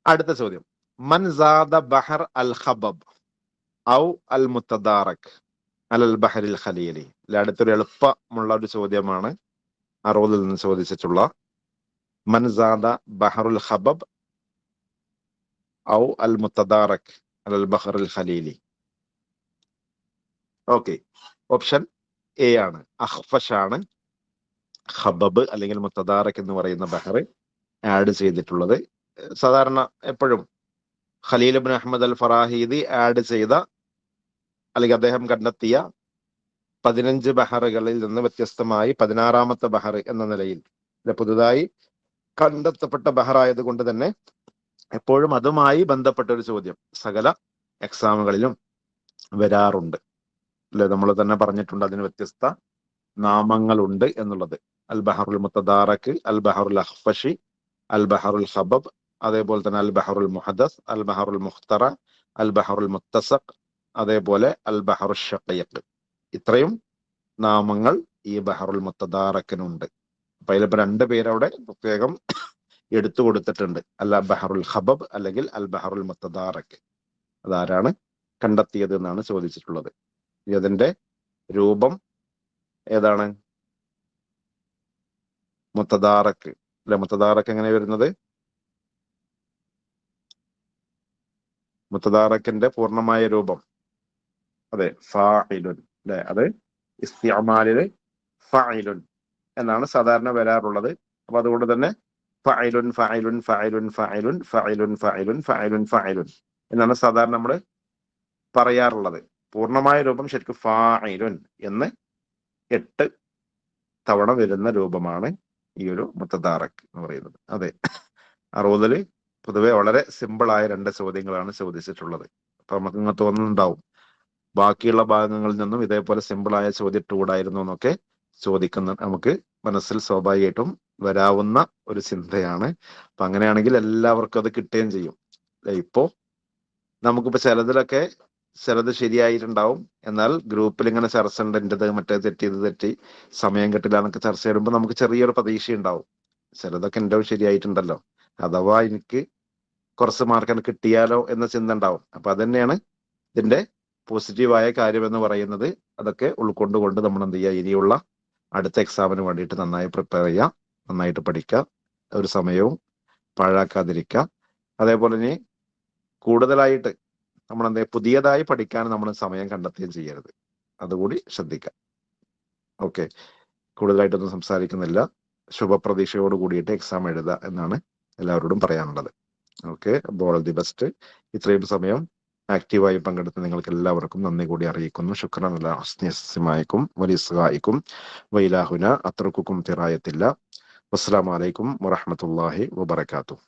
അടുത്ത ചോദ്യം. മൻ സാദ ബഹർ അൽ ഖബബ് ഔ അൽ മുത്തദാറക് അലൽ ബഹറിൽ ഖലീലി. അടുത്തൊരു എളുപ്പമുള്ള ഒരു ചോദ്യമാണ് അറൂദിൽ നിന്ന് ചോദിച്ചിട്ടുള്ള. മൻ സാദ ബഹറുൽ ഖബബ് ഔ അൽ മുത്തദാറക് അലൽ ബഹറിൽ ഖലീലി. ഓക്കെ, ഓപ്ഷൻ എ ആണ്. അഖ്ഫഷ് ആണ് ഖബബ് അല്ലെങ്കിൽ മുത്തദാറക് എന്ന് പറയുന്ന ബഹർ ആഡ് ചെയ്തിട്ടുള്ളത്. സാധാരണ എപ്പോഴും ഖലീൽ ഇബ്നു അഹ്മദ് അൽ ഫറാഹീദി ആഡ് ചെയ്ത അല്ലെങ്കിൽ അദ്ദേഹം കണ്ടെത്തിയ 15 ബഹറുകളിൽ നിന്ന് വ്യത്യസ്തമായി 16ാമത്തെ ബഹർ എന്ന നിലയിൽ പുതുതായി കണ്ടെത്തപ്പെട്ട ബഹറായത് കൊണ്ട് തന്നെ എപ്പോഴും അതുമായി ബന്ധപ്പെട്ട ഒരു ചോദ്യം സകല എക്സാമുകളിലും വരാറുണ്ട്. അല്ലെ? നമ്മൾ തന്നെ പറഞ്ഞിട്ടുണ്ട് അതിന് വ്യത്യസ്ത നാമങ്ങളുണ്ട് എന്നുള്ളത്. അൽ ബഹറുൽ മുത്തദാറക്, അൽ ബഹറുൽ അഖ്ഫഷി, അൽ ബഹറുൽ ഖബബ്, അതേപോലെ തന്നെ അൽ ബഹറുൽ മുഹദ്ദസ്, അൽ ബഹറുൽ മുഖ്തറ, അൽ ബഹറുൽ മുത്തസഖ്, അതേപോലെ അൽ ബഹറുൽ ഷഖീഖ്. ഇത്രയും നാമങ്ങൾ ഈ ബഹറുൽ മുത്തദാറക്കിനുണ്ട്. അപ്പൊ അതിലിപ്പോ 2 പേരവിടെ പ്രത്യേകം എടുത്തു കൊടുത്തിട്ടുണ്ട്, അൽ ബഹറുൽ ഖബബ് അല്ലെങ്കിൽ അൽ ബഹറുൽ മുത്തദാറക്. അതാരാണ് കണ്ടെത്തിയത് എന്നാണ് ചോദിച്ചിട്ടുള്ളത്. ഇതിന്റെ രൂപം ഏതാണ്? മുത്തദാറക് അല്ലെ? മുത്തദാറക് എങ്ങനെ വരുന്നത്? മുത്തദാറക്കിന്റെ പൂർണ്ണമായ രൂപം അതെ ഫാഇലുൻ അല്ലെ? അത് ഇസ്തിഅമാലില് ഫാഇലുൻ എന്നാണ് സാധാരണ വരാറുള്ളത്. അപ്പൊ അതുകൊണ്ട് തന്നെ ഫഅലുൻ ഫഅലുൻ ഫഅലുൻ ഫഅലുൻ ഫഅലുൻ ഫഅലുൻ ഫഅലുൻ ഫഅലുൻ എന്നാണ് സാധാരണ നമ്മൾ പറയാറുള്ളത്. പൂർണ്ണമായ രൂപം ശരിക്കും ഫാഇലുൻ എന്ന് 8 തവണ വരുന്ന രൂപമാണ് ഈ ഒരു മുത്തദാറക് എന്ന് പറയുന്നത്. അതെ, അറൂദില് പൊതുവെ വളരെ സിമ്പിൾ ആയ 2 ചോദ്യങ്ങളാണ് ചോദിച്ചിട്ടുള്ളത്. അപ്പൊ നമുക്ക് ഇങ്ങനെ തോന്നുന്നുണ്ടാവും ബാക്കിയുള്ള ഭാഗങ്ങളിൽ നിന്നും ഇതേപോലെ സിമ്പിളായ ചോദ്യം ഇട്ടുകൂടായിരുന്നു എന്നൊക്കെ ചോദിക്കുന്ന നമുക്ക് മനസ്സിൽ സ്വാഭാവികമായിട്ടും വരാവുന്ന ഒരു ചിന്തയാണ്. അപ്പൊ അങ്ങനെയാണെങ്കിൽ എല്ലാവർക്കും അത് കിട്ടുകയും ചെയ്യും. ഇപ്പോ നമുക്കിപ്പോ ചിലത് ശരിയായിട്ടുണ്ടാവും, എന്നാൽ ഗ്രൂപ്പിൽ ഇങ്ങനെ ചർച്ച ഉണ്ട്, എന്റേത് മറ്റേ തെറ്റി ഇത് തെറ്റി സമയം കിട്ടില്ല എന്നൊക്കെ ചർച്ച ചെയ്യുമ്പോൾ നമുക്ക് ചെറിയൊരു പ്രതീക്ഷ ഉണ്ടാവും. ചിലതൊക്കെ എൻ്റെ ശരിയായിട്ടുണ്ടല്ലോ, അഥവാ എനിക്ക് കുറച്ച് മാർക്ക് കിട്ടിയാലോ എന്ന ചിന്ത ഉണ്ടാവും. അപ്പൊ അതന്നെയാണ് ഇതിന്റെ പോസിറ്റീവായ കാര്യം എന്ന് പറയുന്നത്. അതൊക്കെ ഉൾക്കൊണ്ടുകൊണ്ട് നമ്മൾ എന്ത് ചെയ്യുക, ഇനിയുള്ള അടുത്ത എക്സാമിന് വേണ്ടിയിട്ട് നന്നായി പ്രിപ്പയർ ചെയ്യുക, നന്നായിട്ട് പഠിക്കുക, ഒരു സമയവും പാഴാക്കാതിരിക്കുക. അതേപോലെ ഇനി കൂടുതലായിട്ട് നമ്മൾ പുതിയതായി പഠിക്കാൻ നമ്മൾ സമയം കണ്ടെത്തുകയും ചെയ്യരുത്, അതുകൂടി ശ്രദ്ധിക്കാം. ഓക്കെ, കൂടുതലായിട്ടൊന്നും സംസാരിക്കുന്നില്ല. ശുഭപ്രതീക്ഷയോട് കൂടിയിട്ട് എക്സാം എഴുതുക എന്നാണ് എല്ലാവരോടും പറയാനുള്ളത്. Okay, all the best. ഇത്രയും സമയം ആക്റ്റീവായി പങ്കെടുത്ത് നിങ്ങൾക്ക് എല്ലാവർക്കും നന്ദി കൂടി അറിയിക്കുന്നു. ശുക്രൻ അലാ ഹുസ്നി ഇസ്തിമാഇക്കും വലിസ്ഗാഇക്കും വൈലാഹുന അത്റകുക്കും തിറായത്തില്ല. വസ്സലാമു അലൈക്കും വറഹ്മത്തുള്ളാഹി വബറകാതുഹു.